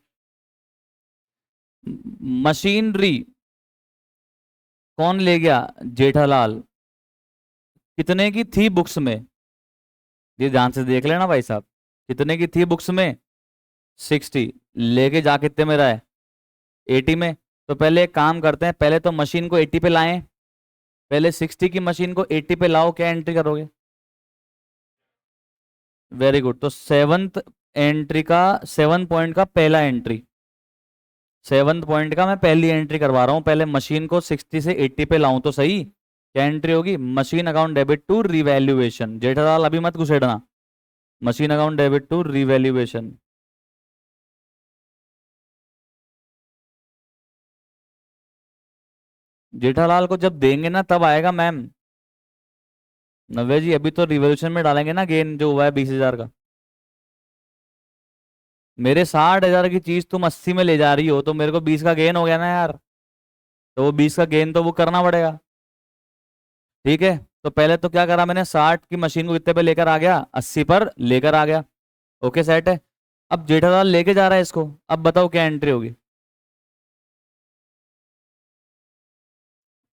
मशीनरी कौन ले गया? जेठालाल। कितने की थी बुक्स में? ये ध्यान से देख लेना भाई साहब। कितने की थी बुक्स में? 60। लेके जा कितने में रहा है? 80 में। तो पहले एक काम करते हैं, पहले तो मशीन को 80 पे लाएं। पहले 60 की मशीन को 80 पे लाओ, क्या एंट्री करोगे? Very good. तो सेवंथ एंट्री का, 7 पॉइंट का पहला एंट्री, 7 पॉइंट का मैं पहली एंट्री करवा रहा हूं। पहले मशीन को 60 से 80 पे लाऊं तो सही। क्या एंट्री होगी? Machine account debit to revaluation. Jethalal अभी मत घुसेड़ना। Machine account debit to revaluation. Jethalal को जब देंगे ना तब आएगा मैम। नव्या जी, अभी तो रिवॉल्यूशन में डालेंगे ना गेन जो हुआ है 20,000 का। मेरे 60,000 की चीज तुम 80 में ले जा रही हो, तो मेरे को 20 का गेन हो गया ना यार। तो वो 20 का गेन तो वो करना पड़ेगा। ठीक है। तो पहले तो क्या करा मैंने, 60 की मशीन को कितने पे लेकर आ गया? 80 पर लेकर आ गया। ओके, सेट है। अब जेठालाल लेके जा रहा है इसको। अब बताओ क्या एंट्री होगी?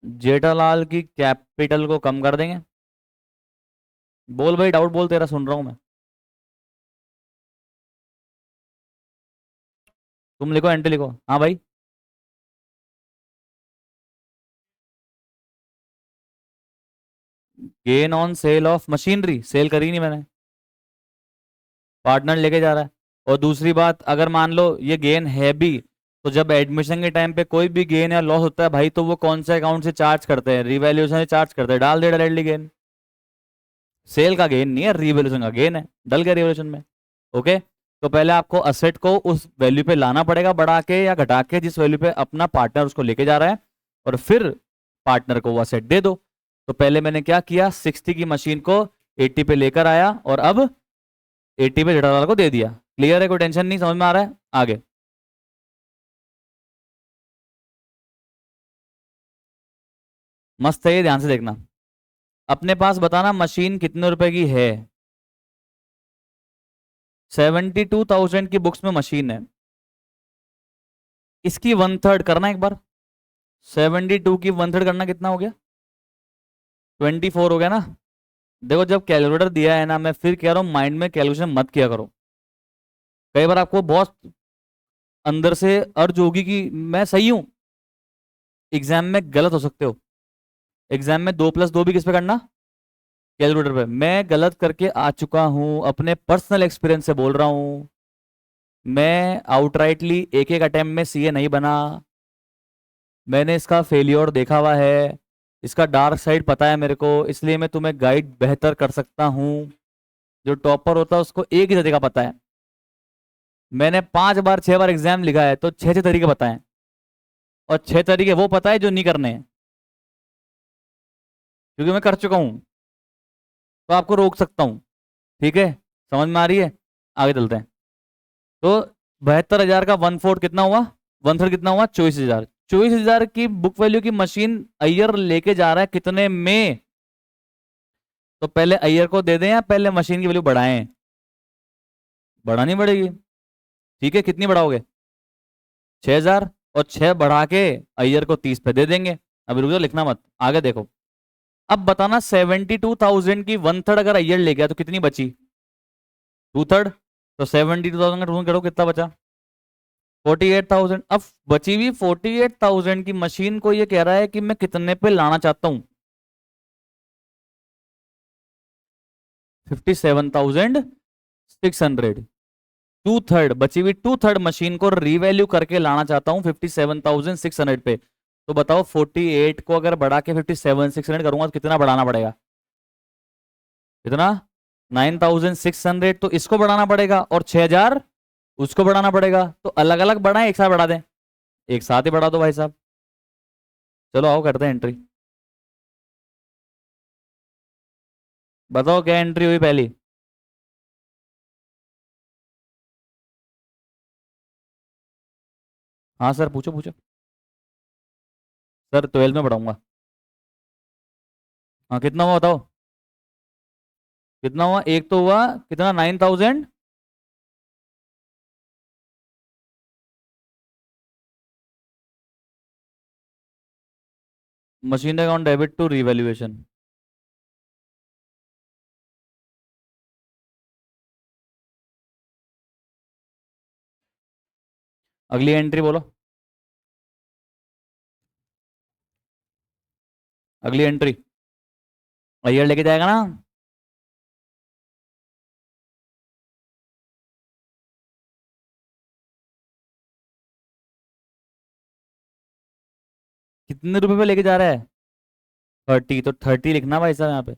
जेठालाल की कैपिटल को कम कर देंगे। बोल भाई, डाउट बोल, तेरा सुन रहा हूं मैं। तुम लिखो, एंट्री लिखो। हाँ भाई। Gain on sale of machinery, sale करी नहीं मैंने, पार्टनर लेके जा रहा है। और दूसरी बात, अगर मान लो ये गेन है भी, तो जब एडमिशन के टाइम पे कोई भी गेन या लॉस होता है भाई, तो वो कौन से अकाउंट से चार्ज करते हैं? रिवैल्यूएशन से चार्ज करते हैं, डाल दे डायरेक्टली गेन। सेल का गेन नहीं है, रिवैल्यूएशन का गेन है, डल गया रिवैल्यूएशन में। ओके। तो पहले आपको असेट को उस वैल्यू पे लाना पड़ेगा, बढ़ा के या घटा के, जिस वैल्यू पे अपना पार्टनर उसको लेके जा रहा है, और फिर पार्टनर को वो असेट दे दो। तो पहले मैंने क्या किया, 60 की मशीन को 80 पे लेकर आया, और अब 80 पे जेठालाल को दे दिया। क्लियर है? कोई टेंशन नहीं, समझ में आ रहा है? आगे। मस्त है ये, ध्यान से देखना। अपने पास बताना मशीन कितने रुपए की है। 72,000 की बुक्स में मशीन है। इसकी वन थर्ड करना एक बार। 72 की वन थर्ड करना कितना हो गया? 24 हो गया ना। देखो, जब कैलकुलेटर दिया है ना, मैं फिर कह रहा हूँ माइंड में कैलकुलेशन मत किया करो। कई बार आपको बहुत अंदर से अर्ज होगी कि मैं सही हूं, एग्जाम में गलत हो सकते हो। एग्जाम में 2+2 भी किस पे करना? कैलकुलेटर पे। मैं गलत करके आ चुका हूं, अपने पर्सनल एक्सपीरियंस से बोल रहा हूं। मैं आउटराइटली एक एक अटेम्प्ट में सीए नहीं बना। मैंने इसका फेलियर देखा हुआ है, इसका डार्क साइड पता है मेरे को, इसलिए मैं तुम्हें गाइड बेहतर कर सकता हूं। जो टॉपर होता है उसको एक ही तरीका पता है। मैंने 5 बार 6 बार एग्जाम लिखा है, तो 6 6 तरीके पता है। और 6 तरीके वो पता है जो नहीं करने हैं, क्योंकि मैं कर चुका हूं। तो आपको रोक सकता हूं। ठीक है? समझ में आ रही है? आगे चलते हैं। तो 72,000 का वन फोर्थ कितना हुआ? वन थर्ड कितना हुआ? 24,000। 24,000 की बुक वैल्यू की मशीन अय्यर लेके जा रहा है कितने में? तो पहले अय्यर को दे दें या पहले मशीन की वैल्यू बढ़ाएं? बढ़ानी पड़ेगी। ठीक है, कितनी बढ़ाओगे? 6,000। और 6 बढ़ा के अय्यर को 30 पे दे देंगे। अभी रुक जाओ, लिखना मत, आगे देखो। अब बताना, 72,000 की वन थर्ड अगर अय्यर ले गया तो कितनी बची? Two third. तो 72,000 का टू करो, कितना बचा? 48,000। अब बची हुई 48,000 की मशीन को ये कह रहा है कि मैं कितने पे लाना चाहता हूं? 57,600। टू थर्ड बची हुई, टू थर्ड मशीन को रीवैल्यू करके लाना चाहता हूं 57,600 पे। तो बताओ, 48 को अगर बढ़ा के 57,600 करूंगा तो कितना बढ़ाना पड़ेगा? कितना? 9,600। तो इसको बढ़ाना पड़ेगा, और 6,000 उसको बढ़ाना पड़ेगा। तो अलग अलग बढ़ाएं, एक साथ बढ़ा दें? एक साथ ही बढ़ा दो भाई साहब। चलो आओ, करते हैं एंट्री। बताओ क्या एंट्री हुई पहली? हाँ सर, पूछो पूछो। सर 12 में पढ़ाऊंगा। हाँ, कितना हुआ बताओ? कितना हुआ? एक तो हुआ कितना, 9,000। Machine account debit to revaluation. अगली एंट्री बोलो। अगली एंट्री। अय्यर लेके जाएगा ना? कितने रुपए पे लेके जा रहा है? 30। तो 30 लिखना भाई साहब यहाँ पे।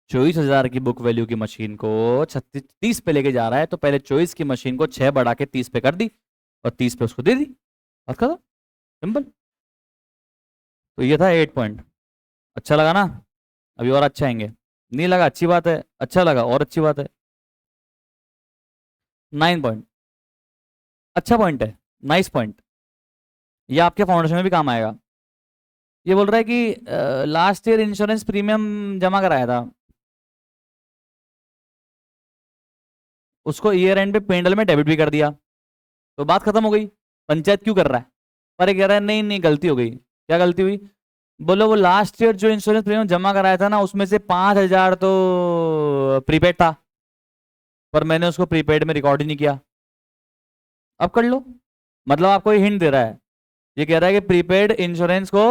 24,000 की बुक वैल्यू की मशीन को 36 30 पे लेके जा रहा है, तो पहले 24 की मशीन को 6 बढ़ा के 30 पे कर दी, और 30 पे उसको दे दी। बात खत्म। सिंपल। तो ये था 8 पॉइंट। अच्छा लगा ना? अभी और अच्छा आएंगे। नहीं लगा? अच्छी बात है। अच्छा लगा और अच्छी बात है। 9 पॉइंट। अच्छा पॉइंट है। Nice point. ये आपके फाउंडेशन में भी काम आएगा। ये बोल रहा है कि लास्ट ईयर इंश्योरेंस प्रीमियम जमा कराया था, उसको ईयर एंड पे पेंडल में डेबिट भी कर दिया, तो बात खत्म हो गई। पंचायत क्यों कर रहा है? पर ये कह रहा है नहीं नहीं, गलती हो गई। क्या गलती हुई? बोलो वो लास्ट ईयर जो इंश्योरेंस प्रीमियम जमा कराया था ना, उसमें से 5,000 तो प्रीपेड था, पर मैंने उसको प्रीपेड में रिकॉर्ड ही नहीं किया। अब कर लो। मतलब आपको ये हिंट दे रहा है, ये कह रहा है कि प्रीपेड इंश्योरेंस को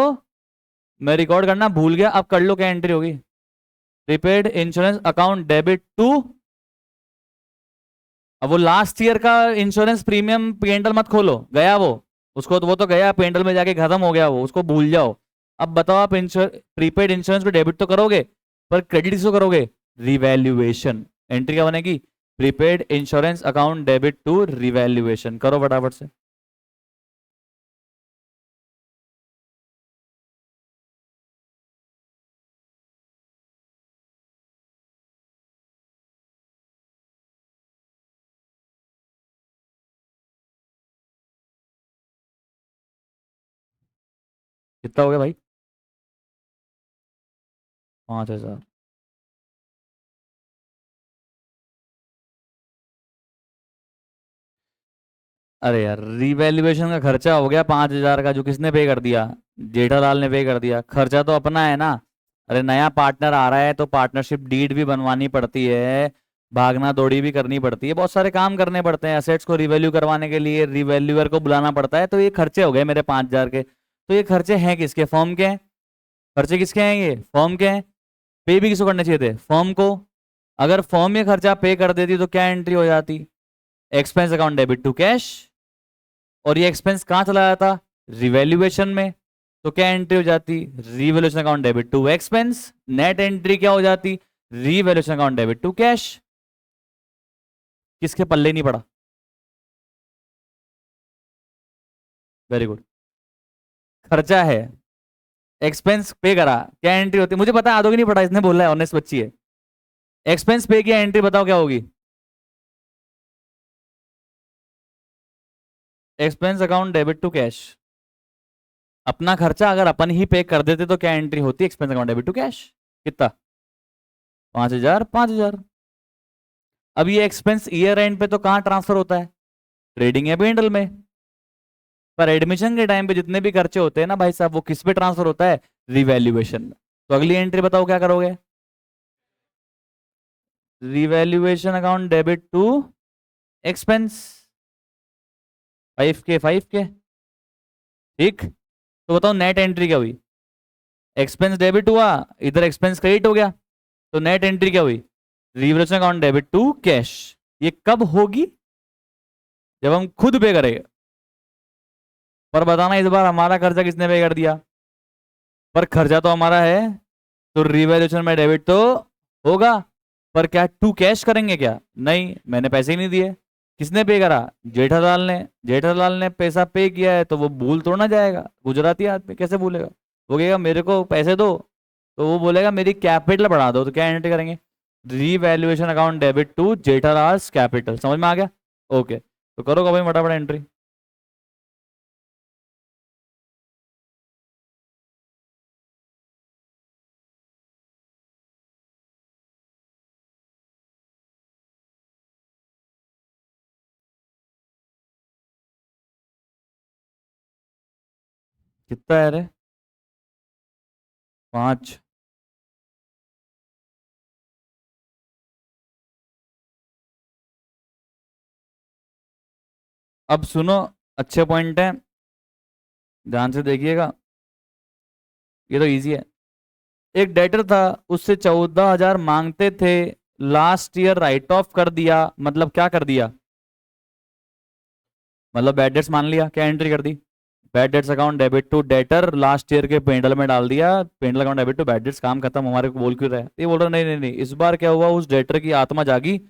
मैं रिकॉर्ड करना भूल गया। अब कर लो, क्या एंट्री होगी? Prepaid insurance account debit to, अब वो लास्ट ईयर का इंश्योरेंस प्रीमियम पेंडल मत खोलो, गया वो, उसको तो वो तो गया पेंडल में जाके खत्म हो गया वो, उसको भूल जाओ। अब बताओ आप प्रीपेड इंश्योरेंस को डेबिट तो करोगे, पर क्रेडिट किसको करोगे? रिवैल्यूएशन। एंट्री क्या बनेगी? Prepaid insurance account debit to revaluation. करो फटाफट से। कितना हो गया भाई? 5,000। अरे यार, रिवैल्यूएशन का खर्चा हो गया 5,000 का, जो किसने पे कर दिया? जेठालाल ने पे कर दिया। खर्चा तो अपना है ना। अरे नया पार्टनर आ रहा है तो पार्टनरशिप डीड भी बनवानी पड़ती है, भागना दौड़ी भी करनी पड़ती है, बहुत सारे काम करने पड़ते हैं। एसेट्स को रिवैल्यू करवाने के लिए रिवैल्यूअर को बुलाना पड़ता है। तो ये खर्चे हो गए मेरे 5,000 के। तो ये खर्चे हैं किसके? फर्म के हैं। खर्चे किसके हैं? ये फर्म के हैं। पे भी किसको करने चाहिए थे? फर्म को। अगर फर्म ये खर्चा पे कर देती तो क्या एंट्री हो जाती? Expense account debit to cash. और ये एक्सपेंस कहाँ चला जाता? रिवैल्यूएशन में। तो क्या एंट्री हो जाती? Revaluation account debit to expense. Net entry क्या हो जाती? Revaluation account debit to cash. किसके पल्ले नहीं पड़ा? Very good. खर्चा है, एक्सपेंस पे करा, क्या एंट्री होती है? मुझे पता है आदो की नहीं पड़ा, इसने बोला है, ऑनेस्ट बच्ची है। एक्सपेंस पे किया, एंट्री बताओ क्या होगी? Expense account debit to cash. अपना खर्चा अगर अपन ही पे कर देते तो क्या एंट्री होती? Expense account debit to cash. कितना? 5,000, 5,000। अब ये एक्सपेंस ईयर एंड पे तो कहाँ ट्रांसफर होता है? ट्रेडिंग या पेंडल में। पर एडमिशन के टाइम पे जितने भी खर्चे होते हैं ना भाई साहब, वो किस पे ट्रांसफर होता है? रिवैल्यूएशन में। तो अगली एंट्री बताओ क्या करोगे? Revaluation account debit to expense. 5K 5K। ठीक। तो बताओ नेट एंट्री क्या हुई? एक्सपेंस डेबिट हुआ, इधर एक्सपेंस क्रेडिट हो गया, तो नेट एंट्री क्या हुई? Revaluation account debit to cash. ये कब होगी? जब हम खुद पे करेंगे। पर बताना इस बार हमारा खर्चा किसने पे कर दिया? पर खर्चा तो हमारा है, तो रिवैल्यूएशन में डेबिट तो होगा। पर क्या टू कैश करेंगे क्या? नहीं, मैंने पैसे ही नहीं दिए। किसने पे करा? जेठालाल ने। जेठालाल ने पैसा पे किया है तो वो भूल तो ना जाएगा? गुजराती आदमी कैसे भूलेगा? वो कहेगा मेरे को पैसे दो, तो वो बोलेगा मेरी कैपिटल बढ़ा दो। तो क्या एंट्री करेंगे? Revaluation account debit to Jethalal capital. समझ में आ गया? ओके, तो करो कभी फटाफट एंट्री। कितना है रे? 5। अब सुनो, अच्छे पॉइंट है, ध्यान से देखिएगा। ये तो इजी है। एक डेटर था, उससे 14,000 मांगते थे, लास्ट ईयर राइट ऑफ कर दिया। मतलब क्या कर दिया? मतलब बैड डेट्स मान लिया, क्या एंट्री कर दी? Bad debts account debit to debtor, last year के पेंडल में डाल दिया, P and L account debit to bad debts. काम खत्म। हमारे को बोल क्यों रहा है? ये बोल रहा नहीं नहीं नहीं, इस बार क्या हुआ, उस डेटर की आत्मा जागी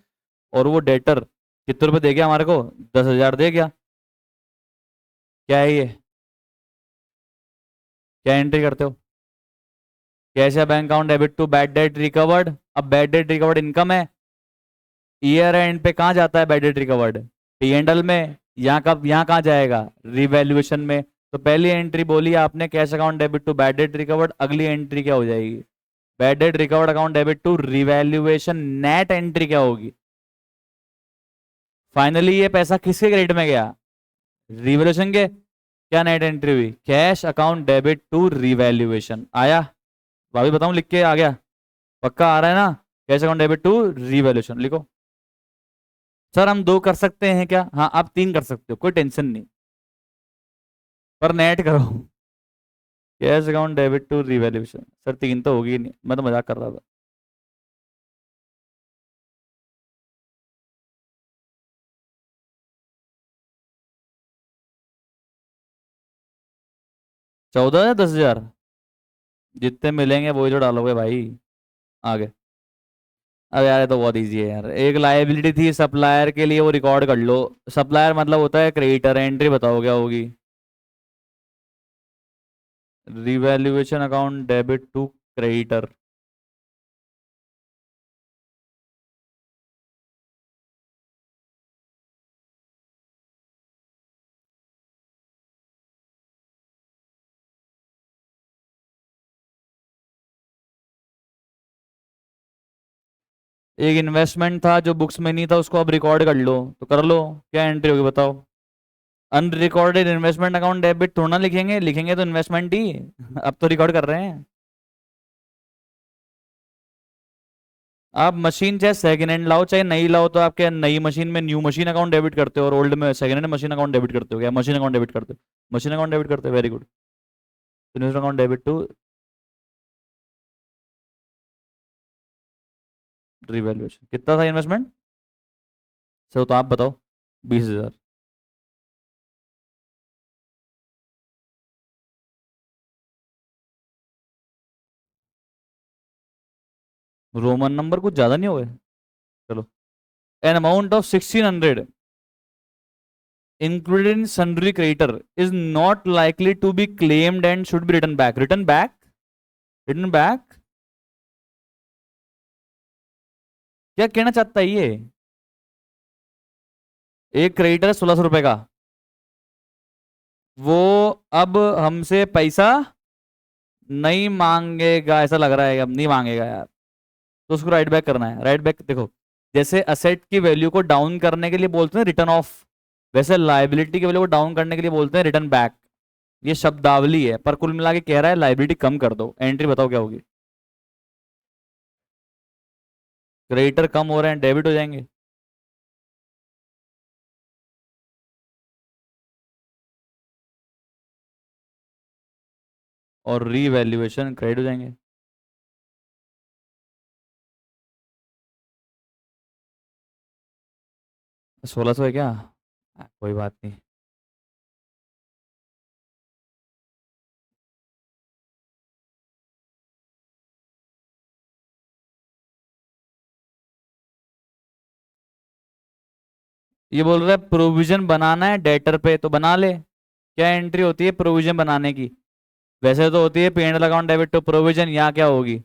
और वो डेटर कितने रुपए दे गया हमारे को? 10,000 दे गया। क्या है ये? क्या एंट्री करते हो? कैश या bank account debit to bad debt recovered. अब बैड डेट रिकवर्ड इनकम है, ईयर एंड पे कहाँ जाता है बैड डेट रिकवर्ड? P&L में। यहाँ कब, यहाँ कहाँ जाएगा? रिवैल्यूएशन में। तो पहली एंट्री बोली आपने cash account debit to bad debt recovered, अगली एंट्री क्या हो जाएगी? Bad debt recovered account debit to revaluation. Net entry क्या होगी? फाइनली ये पैसा किसके क्रेडिट में गया? रिवैल्यूएशन के। क्या नेट एंट्री हुई? Cash account debit to revaluation आया? भाभी बताऊं, लिख के आ गया? पक्का आ रहा है ना? Cash account debit to revaluation लिखो। सर हम दो कर सकते हैं क्या? हाँ आप तीन कर सकते हो, कोई टेंशन नहीं, पर नेट करो। Cash account debit to revaluation, sir तीन तो होगी ही नहीं, मैं तो मजाक कर रहा था। 14 या 10,000? जितने मिलेंगे वही तो डालोगे भाई। आगे। अब यार ये तो बहुत इजी है यार, एक लायबिलिटी थी सप्लायर के लिए, वो रिकॉर्ड कर लो। सप्लायर मतलब होता है क्रेडिटर, एंट्री बताओ क्या होगी? Revaluation account debit to creditor. एक इन्वेस्टमेंट था जो बुक्स में नहीं था, उसको अब रिकॉर्ड कर लो, तो कर लो। क्या एंट्री होगी बताओ? अनरिकॉर्डेड इन्वेस्टमेंट अकाउंट डेबिट थोड़ा ना लिखेंगे, लिखेंगे तो इन्वेस्टमेंट ही। अब तो रिकॉर्ड कर रहे हैं। आप मशीन चाहे सेकंड हैंड लाओ चाहे नई लाओ, तो आपके नई मशीन में न्यू मशीन अकाउंट डेबिट करते हो और ओल्ड में second hand machine account debit करते हो क्या? मशीन अकाउंट डेबिट करते हो, मशीन अकाउंट डेबिट करते हो, very good. Investment account debit to revaluation. कितना था इन्वेस्टमेंट? सर तो आप बताओ। 20,000। रोमन नंबर कुछ ज्यादा नहीं हो गए? चलो। An amount of 1600 included in sundry creditor is not likely to be claimed and should be written back. Written back? Written back? क्या कहना चाहता है ये? एक क्रेडिटर 1,600 रुपए का, वो अब हमसे पैसा नहीं मांगेगा, ऐसा लग रहा है कि अब नहीं मांगेगा यार। तो उसको राइट बैक करना है। राइट बैक देखो, जैसे असेट की वैल्यू को डाउन करने के लिए बोलते हैं रिटर्न ऑफ, वैसे लाइबिलिटी की वैल्यू को डाउन करने के लिए बोलते हैं रिटर्न बैक। ये शब्दावली है, पर कुल मिला के कह रहा है लाइबिलिटी कम कर दो। एंट्री बताओ क्या होगी? क्रेडिटर कम हो रहे हैं, डेबिट हो जाएंगे। और रीवैल्यूएशन क्रेडिट हो जाएंगे। 1,600 है क्या? कोई बात नहीं। ये बोल रहा है प्रोविजन बनाना है डेटर पे, तो बना ले। क्या एंट्री होती है प्रोविजन बनाने की? वैसे तो होती है P&L account debit to provision, यहाँ क्या होगी?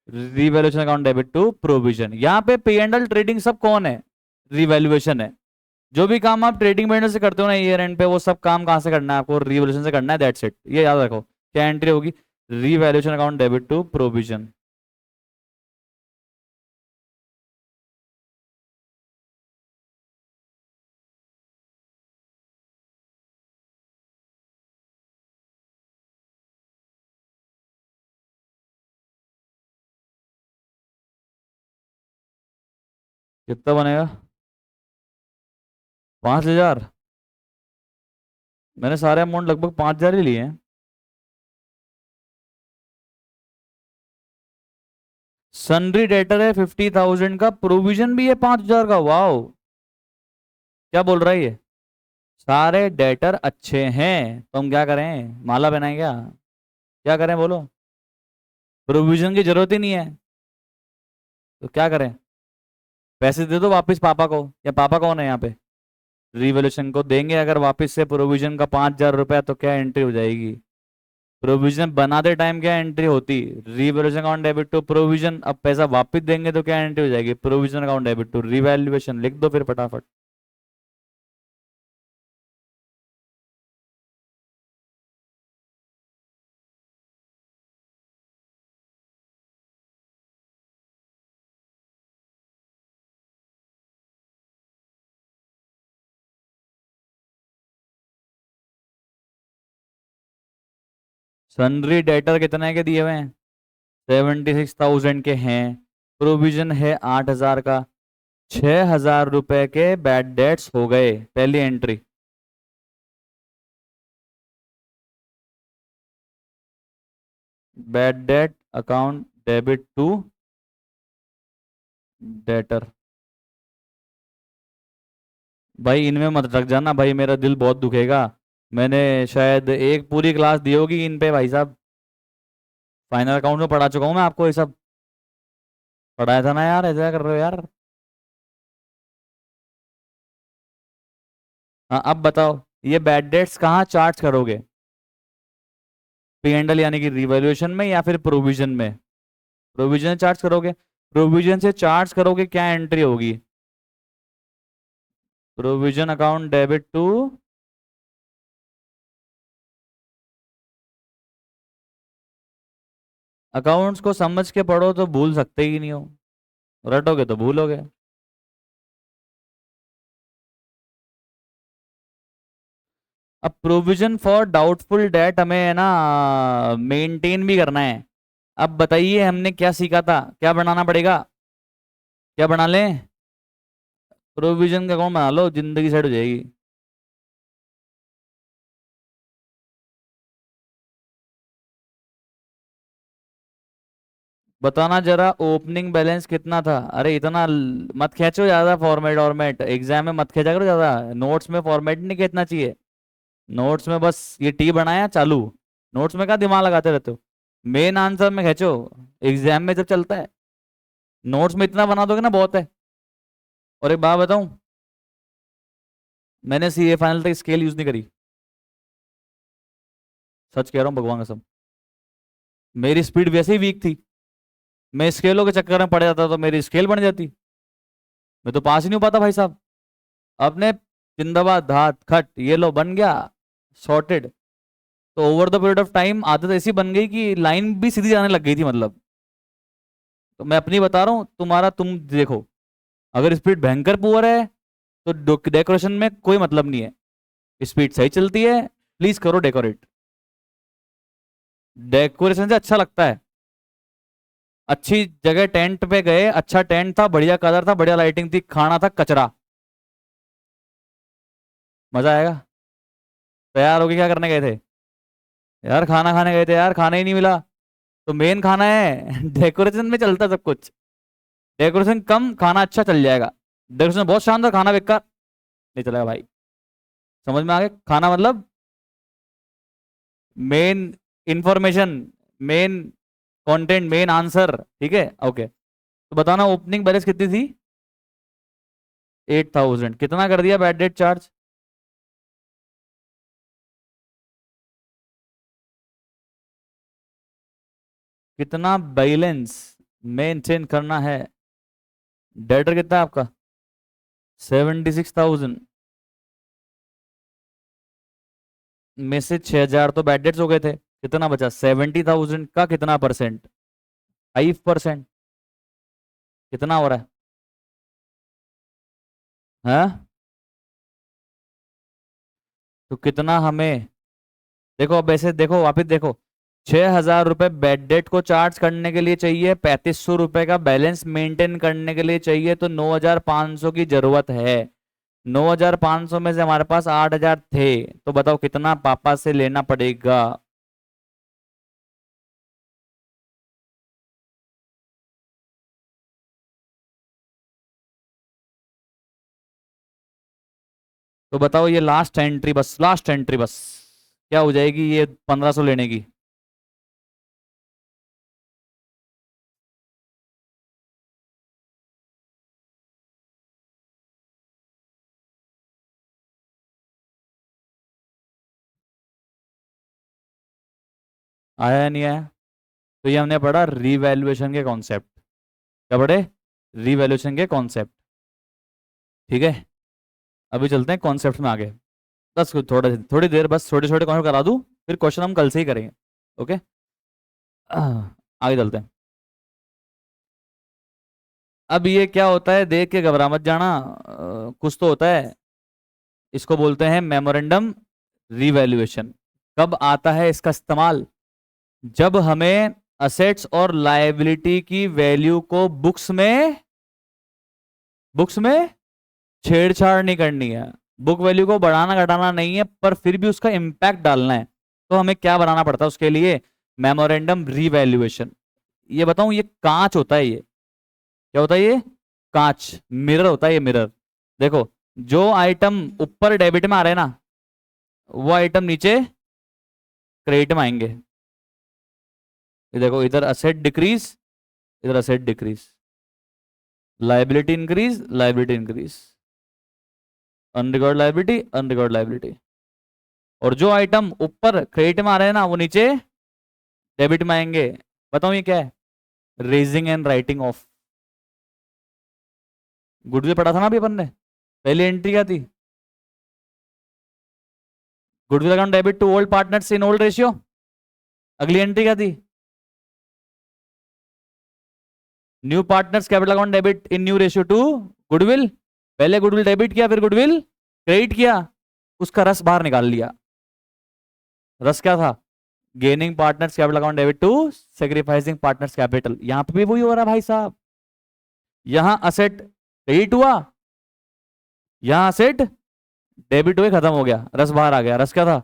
Revaluation account debit to provision. यहाँ पे P&L ट्रेडिंग सब कौन है? रिवैल्यूएशन है। जो भी काम आप ट्रेडिंग मैनेजर से करते हो ना ईयर एंड पे, वो सब काम कहाँ से करना है आपको? रिवैल्यूएशन से करना है, दैट्स इट, ये याद रखो। क्या एंट्री होगी? Revaluation account debit to provision. कितना बनेगा? 5,000? मैंने सारे अमाउंट लगभग 5,000 ही लिए हैं। सन्ड्री डेटर है 50,000 का, प्रोविजन भी है 5,000 का, वाओ। क्या बोल रहा है ये? सारे डेटर अच्छे हैं, तो हम क्या करें, माला बनाएं क्या? क्या करें बोलो? प्रोविजन की जरूरत ही नहीं है, तो क्या करें? पैसे दे दो वापस पापा को, या पापा कौन है यहाँ पे? रिवोल्यूशन को देंगे अगर वापस से प्रोविजन का 5,000 रुपया, तो क्या एंट्री हो जाएगी? प्रोविजन बनाते टाइम क्या एंट्री होती? Revaluation account debit to provision. अब पैसा वापस देंगे तो क्या एंट्री हो जाएगी? Provision account debit to revaluation. लिख दो फिर फटाफट। सन्ड्री डेटर कितने के दिए हुए हैं? 76,000 के हैं। प्रोविजन है 8,000 का। 6,000 रुपए के बैड डेट्स हो गए, पहली entry. Bad debt account debit to debtor. भाई इनमें मत रख जाना भाई, मेरा दिल बहुत दुखेगा। मैंने शायद एक पूरी क्लास दी होगी इन पे भाई साहब। फाइनल अकाउंट में पढ़ा चुका हूँ मैं आपको ये सब। पढ़ाया था ना यार, ऐसा कर रहे हो यार। हाँ अब बताओ, ये बैड डेट्स कहाँ चार्ज करोगे? पी एंड एल यानी कि रिवैल्यूएशन में या फिर प्रोविजन में? प्रोविजन चार्ज करोगे। प्रोविजन से चार्ज करोगे, क्या एंट्री होगी? Provision account debit to. Accounts को समझ के पढ़ो तो भूल सकते ही नहीं हो, रटोगे तो भूलोगे। अब प्रोविजन फॉर डाउटफुल डेट हमें है ना मेंटेन भी करना है। अब बताइए हमने क्या सीखा था, क्या बनाना पड़ेगा? क्या बना लें? प्रोविजन का अकाउंट बना लो, जिंदगी सेट हो जाएगी। बताना जरा ओपनिंग बैलेंस कितना था? अरे इतना मत खींचो ज्यादा, फॉर्मेट फॉर्मेट एग्जाम में मत खींचा करो ज्यादा। नोट्स में फॉर्मेट नहीं खींचना चाहिए। नोट्स में बस ये टी बनाया चालू। नोट्स में क्या दिमाग लगाते रहते हो? मेन आंसर में खींचो, एग्जाम में जब चलता है। नोट्स में इतना बना दोगे ना बहुत है। और एक बात बताऊं, मैंने सी ए फाइनल तक स्केल यूज नहीं करी। सच कह रहा हूँ भगवान कसम। मेरी स्पीड वैसे ही वीक थी। मैं स्केलों के चक्कर में पड़ जाता तो मेरी स्केल बन जाती। मैं तो पास ही नहीं हो पाता भाई साहब। अपने जिंदाबाद धात खट ये लो बन गया, सॉर्टेड। तो over the period of time आदत ऐसी बन गई कि लाइन भी सीधी जाने लग गई थी मतलब। तो मैं अपनी बता रहा हूँ, तुम्हारा तुम देखो, अगर स्पीड भयंकर पुअर है तो डेकोरेशन में कोई मतलब नहीं है। स्पीड सही चलती है, प्लीज करो डेकोरेट। डेकोरेशन से अच्छा लगता है। अच्छी जगह टेंट पे गए, अच्छा टेंट था, बढ़िया कलर था, बढ़िया लाइटिंग थी, खाना था कचरा, मजा आएगा। तैयार होके क्या करने गए थे? यार खाना खाने गए थे यार, खाना ही नहीं मिला। तो मेन खाना है डेकोरेशन में चलता है सब कुछ। डेकोरेशन कम, खाना अच्छा चल जाएगा। डेकोरेशन बहुत शानदार, खाना बेकार, नहीं चलेगा भाई। समझ में आ गया? खाना मतलब main information, main content, main answer, ठीक है ओके। तो बताना ओपनिंग बैलेंस कितनी थी? 8,000। कितना कर दिया बैड डेट चार्ज? कितना बैलेंस मेंटेन करना है? डेटर कितना है आपका? 76,000 में से 6,000 तो बैड डेट्स हो गए थे। कितना बचा? 70,000 का कितना परसेंट? 5%। कितना हो रहा है? हाँ, तो कितना हमें, देखो अब ऐसे देखो, वापिस देखो। 6,000 रुपए बैड डेट को चार्ज करने के लिए चाहिए, 3,500 रुपए का बैलेंस मेंटेन करने के लिए चाहिए, तो 9,500 की जरूरत है। 9,500 में से हमारे पास 8,000 थे, तो बताओ कितना पापा से लेना पड़ेगा? तो बताओ ये लास्ट एंट्री, बस लास्ट एंट्री बस, क्या हो जाएगी ये 1,500 लेने की? आया या नहीं आया? तो ये हमने पढ़ा रीवैल्यूएशन के कॉन्सेप्ट। क्या पढ़े? रीवैल्यूएशन के कॉन्सेप्ट। ठीक है, अभी चलते हैं कॉन्सेप्ट में आगे। बस थोड़ा थोड़ी देर बस छोटे छोटे कॉन्सेप्ट करा दूं, फिर क्वेश्चन हम कल से ही करेंगे। ओके, आगे चलते हैं। अब ये क्या होता है, देख के घबरा मत जाना, कुछ तो होता है। इसको बोलते हैं मेमोरेंडम रीवैल्यूएशन। कब आता है इसका इस्तेमाल? जब हमें असेट्स और लायबिलिटी की वैल्यू को बुक्स में छेड़छाड़ नहीं करनी है, बुक वैल्यू को बढ़ाना घटाना नहीं है, पर फिर भी उसका इंपैक्ट डालना है, तो हमें क्या बनाना पड़ता है उसके लिए? Memorandum revaluation. ये बताऊं, ये कांच होता है, ये क्या होता है? ये कांच, मिरर होता है ये, मिरर। देखो, जो आइटम ऊपर डेबिट में आ रहे हैं ना, वो आइटम नीचे क्रेडिट में आएंगे। ये देखो, इधर असेट डिक्रीज, इधर asset decrease, liability increase, liability increase, unrecord liability, unrecord liability. और जो आइटम ऊपर क्रेडिट में आ रहे हैं ना, वो नीचे डेबिट में आएंगे। बताओ ये क्या है? Raising and writing of. Goodwill पढ़ा था ना अभी अपन ने, पहली एंट्री क्या थी? Goodwill account debit to old partners in old ratio. अगली एंट्री क्या थी? New partners capital account debit in new ratio to goodwill. पहले गुडविल डेबिट किया, फिर गुडविल क्रेडिट किया, उसका रस बाहर निकाल लिया। रस क्या था? Gaining partners capital account debit to sacrificing partners capital. यहां पे भी वही हो रहा है भाई साहब, यहां असेट क्रेडिट हुआ, यहां असेट डेबिट हुए, खत्म हो गया, रस बाहर आ गया। रस क्या था?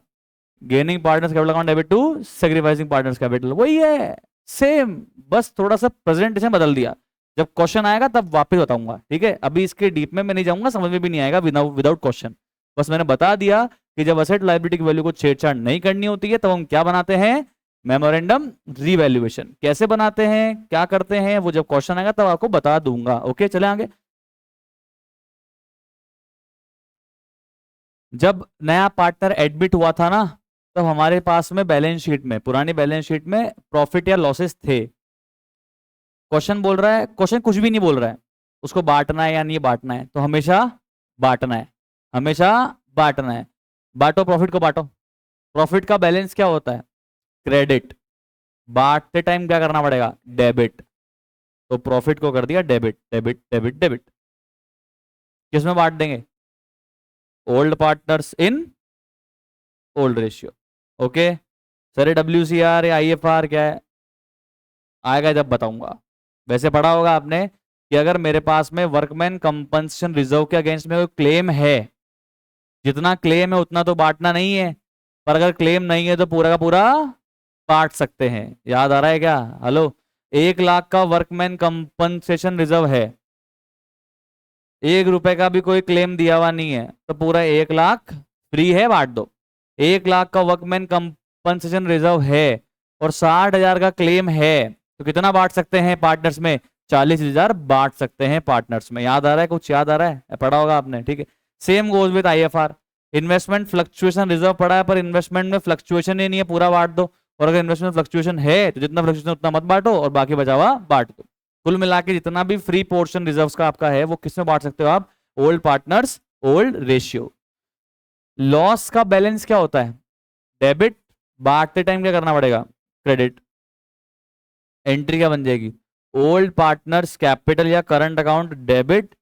Gaining partners capital account debit to sacrificing partners capital. वही है, सेम, बस थोड़ा सा प्रेजेंटेशन बदल दिया। जब क्वेश्चन आएगा तब वापस बताऊंगा, ठीक है? अभी इसके डीप में मैं नहीं जाऊंगा, समझ में भी नहीं आएगा विदाउट क्वेश्चन। बस मैंने बता दिया कि जब असेट लायबिलिटी की वैल्यू को छेड़छाड़ नहीं करनी होती है, तब हम क्या बनाते हैं? Memorandum revaluation. कैसे बनाते हैं, क्या करते हैं, वो जब क्वेश्चन आएगा तब आपको बता दूंगा। ओके, चले आगे। जब नया पार्टनर एडमिट हुआ था ना, तब हमारे पास में बैलेंस शीट में, पुरानी बैलेंस शीट में प्रॉफिट या लॉसेस थे। क्वेश्चन बोल रहा है, क्वेश्चन कुछ भी नहीं बोल रहा है, उसको बांटना है या नहीं बांटना है, तो हमेशा बांटना है, हमेशा बांटना है। बांटो, प्रॉफिट को बांटो। प्रॉफिट का बैलेंस क्या होता है? क्रेडिट। बांटते टाइम क्या करना पड़ेगा? डेबिट। तो प्रॉफिट को कर दिया डेबिट, डेबिट, डेबिट, डेबिट। किसमें बांट देंगे? Old partners in old ratio. Okay sir, WCR या IFR क्या है? आएगा जब बताऊंगा। वैसे पढ़ा होगा आपने कि अगर मेरे पास में वर्कमैन कंपनसेशन रिजर्व के अगेंस्ट में कोई क्लेम है, जितना क्लेम है उतना तो बांटना नहीं है, पर अगर क्लेम नहीं है तो पूरा का पूरा बांट सकते हैं। याद आ रहा है क्या? हेलो, 1 लाख का वर्कमैन कंपनसेशन रिजर्व है, 1 रुपए का भी कोई क्लेम दिया हुआ नहीं है, तो पूरा 1 लाख फ्री है, बांट दो। 1 लाख का वर्कमैन कंपनसेशन रिजर्व है और 60,000 का क्लेम है, तो कितना बांट सकते हैं पार्टनर्स में? 40,000 बांट सकते हैं पार्टनर्स में। याद आ रहा है? कुछ याद आ रहा है? पढ़ा होगा आपने, ठीक है। Same goes with IFR। Investment fluctuation reserve पड़ा है, पर इन्वेस्टमेंट में फ्लक्चुएशन ही नहीं है, पूरा बांट दो। और अगर इन्वेस्टमेंट फ्लक्चुएशन है तो जितना फ्लक्चुएशन उतना मत बांटो और बाकी बचा हुआ बांट दो। कुल मिला के जितना भी फ्री पोर्शन रिजर्व्स का आपका है, वो किसमें बांट सकते हो आप? Old partners old ratio. Loss का बैलेंस क्या होता है? डेबिट। बांटते टाइम क्या करना पड़ेगा? क्रेडिट। एंट्री क्या बन जाएगी? ओल्ड पार्टनर्स कैपिटल या current account debit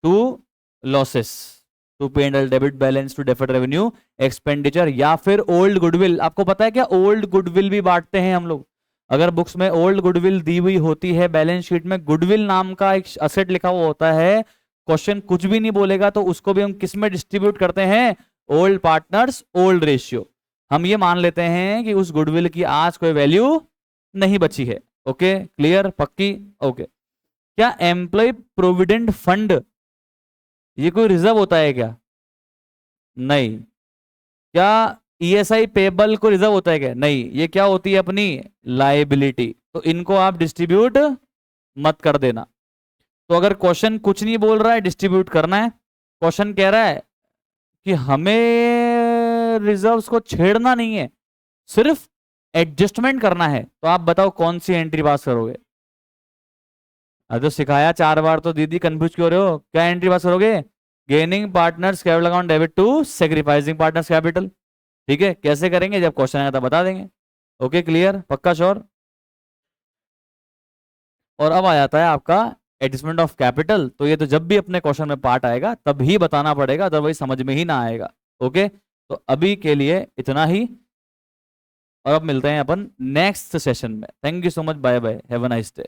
to losses, to P&L debit balance to deferred revenue expenditure, या फिर ओल्ड गुडविल। आपको पता है क्या, ओल्ड गुडविल भी बांटते हैं हम लोग। अगर बुक्स में ओल्ड गुडविल दी हुई होती है, बैलेंस शीट में गुडविल नाम का एक असेट लिखा हुआ होता है, क्वेश्चन कुछ भी नहीं बोलेगा तो उसको भी हम किस में डिस्ट्रीब्यूट करते हैं? Old partners old ratio. हम ये मान लेते हैं कि उस गुडविल की आज कोई वैल्यू नहीं बची है। ओके, क्लियर, पक्की? ओके। क्या एम्प्लॉय प्रोविडेंट फंड ये कोई रिजर्व होता है क्या? नहीं। क्या ESI पेबल को रिजर्व होता है क्या? नहीं। ये क्या होती है? अपनी लाइबिलिटी। तो इनको आप डिस्ट्रीब्यूट मत कर देना। तो अगर क्वेश्चन कुछ नहीं बोल रहा है, डिस्ट्रीब्यूट करना है। क्वेश्चन कह रहा है कि हमें रिजर्व्स को छेड़ना नहीं है, सिर्फ एडजस्टमेंट करना है, तो आप बताओ कौन सी एंट्री पास करोगे? अरे तो सिखाया 4 बार तो दीदी कंफ्यूज क्यों हो रहे हो? क्या एंट्री पास करोगे? Gaining partners capital account debit to sacrificing partners capital. ठीक है, कैसे करेंगे जब क्वेश्चन आएगा तब बता देंगे। ओके, क्लियर, पक्का, श्योर? और अब आ जाता है आपका एडजस्टमेंट ऑफ कैपिटल। तो ये तो जब भी अपने क्वेश्चन में पार्ट आएगा तब ही बताना पड़ेगा, अदरवाइज समझ में ही ना आएगा। ओके, तो अभी के लिए इतना ही। और अब मिलते हैं अपन नेक्स्ट सेशन में। Thank you so much, bye bye, have a nice day.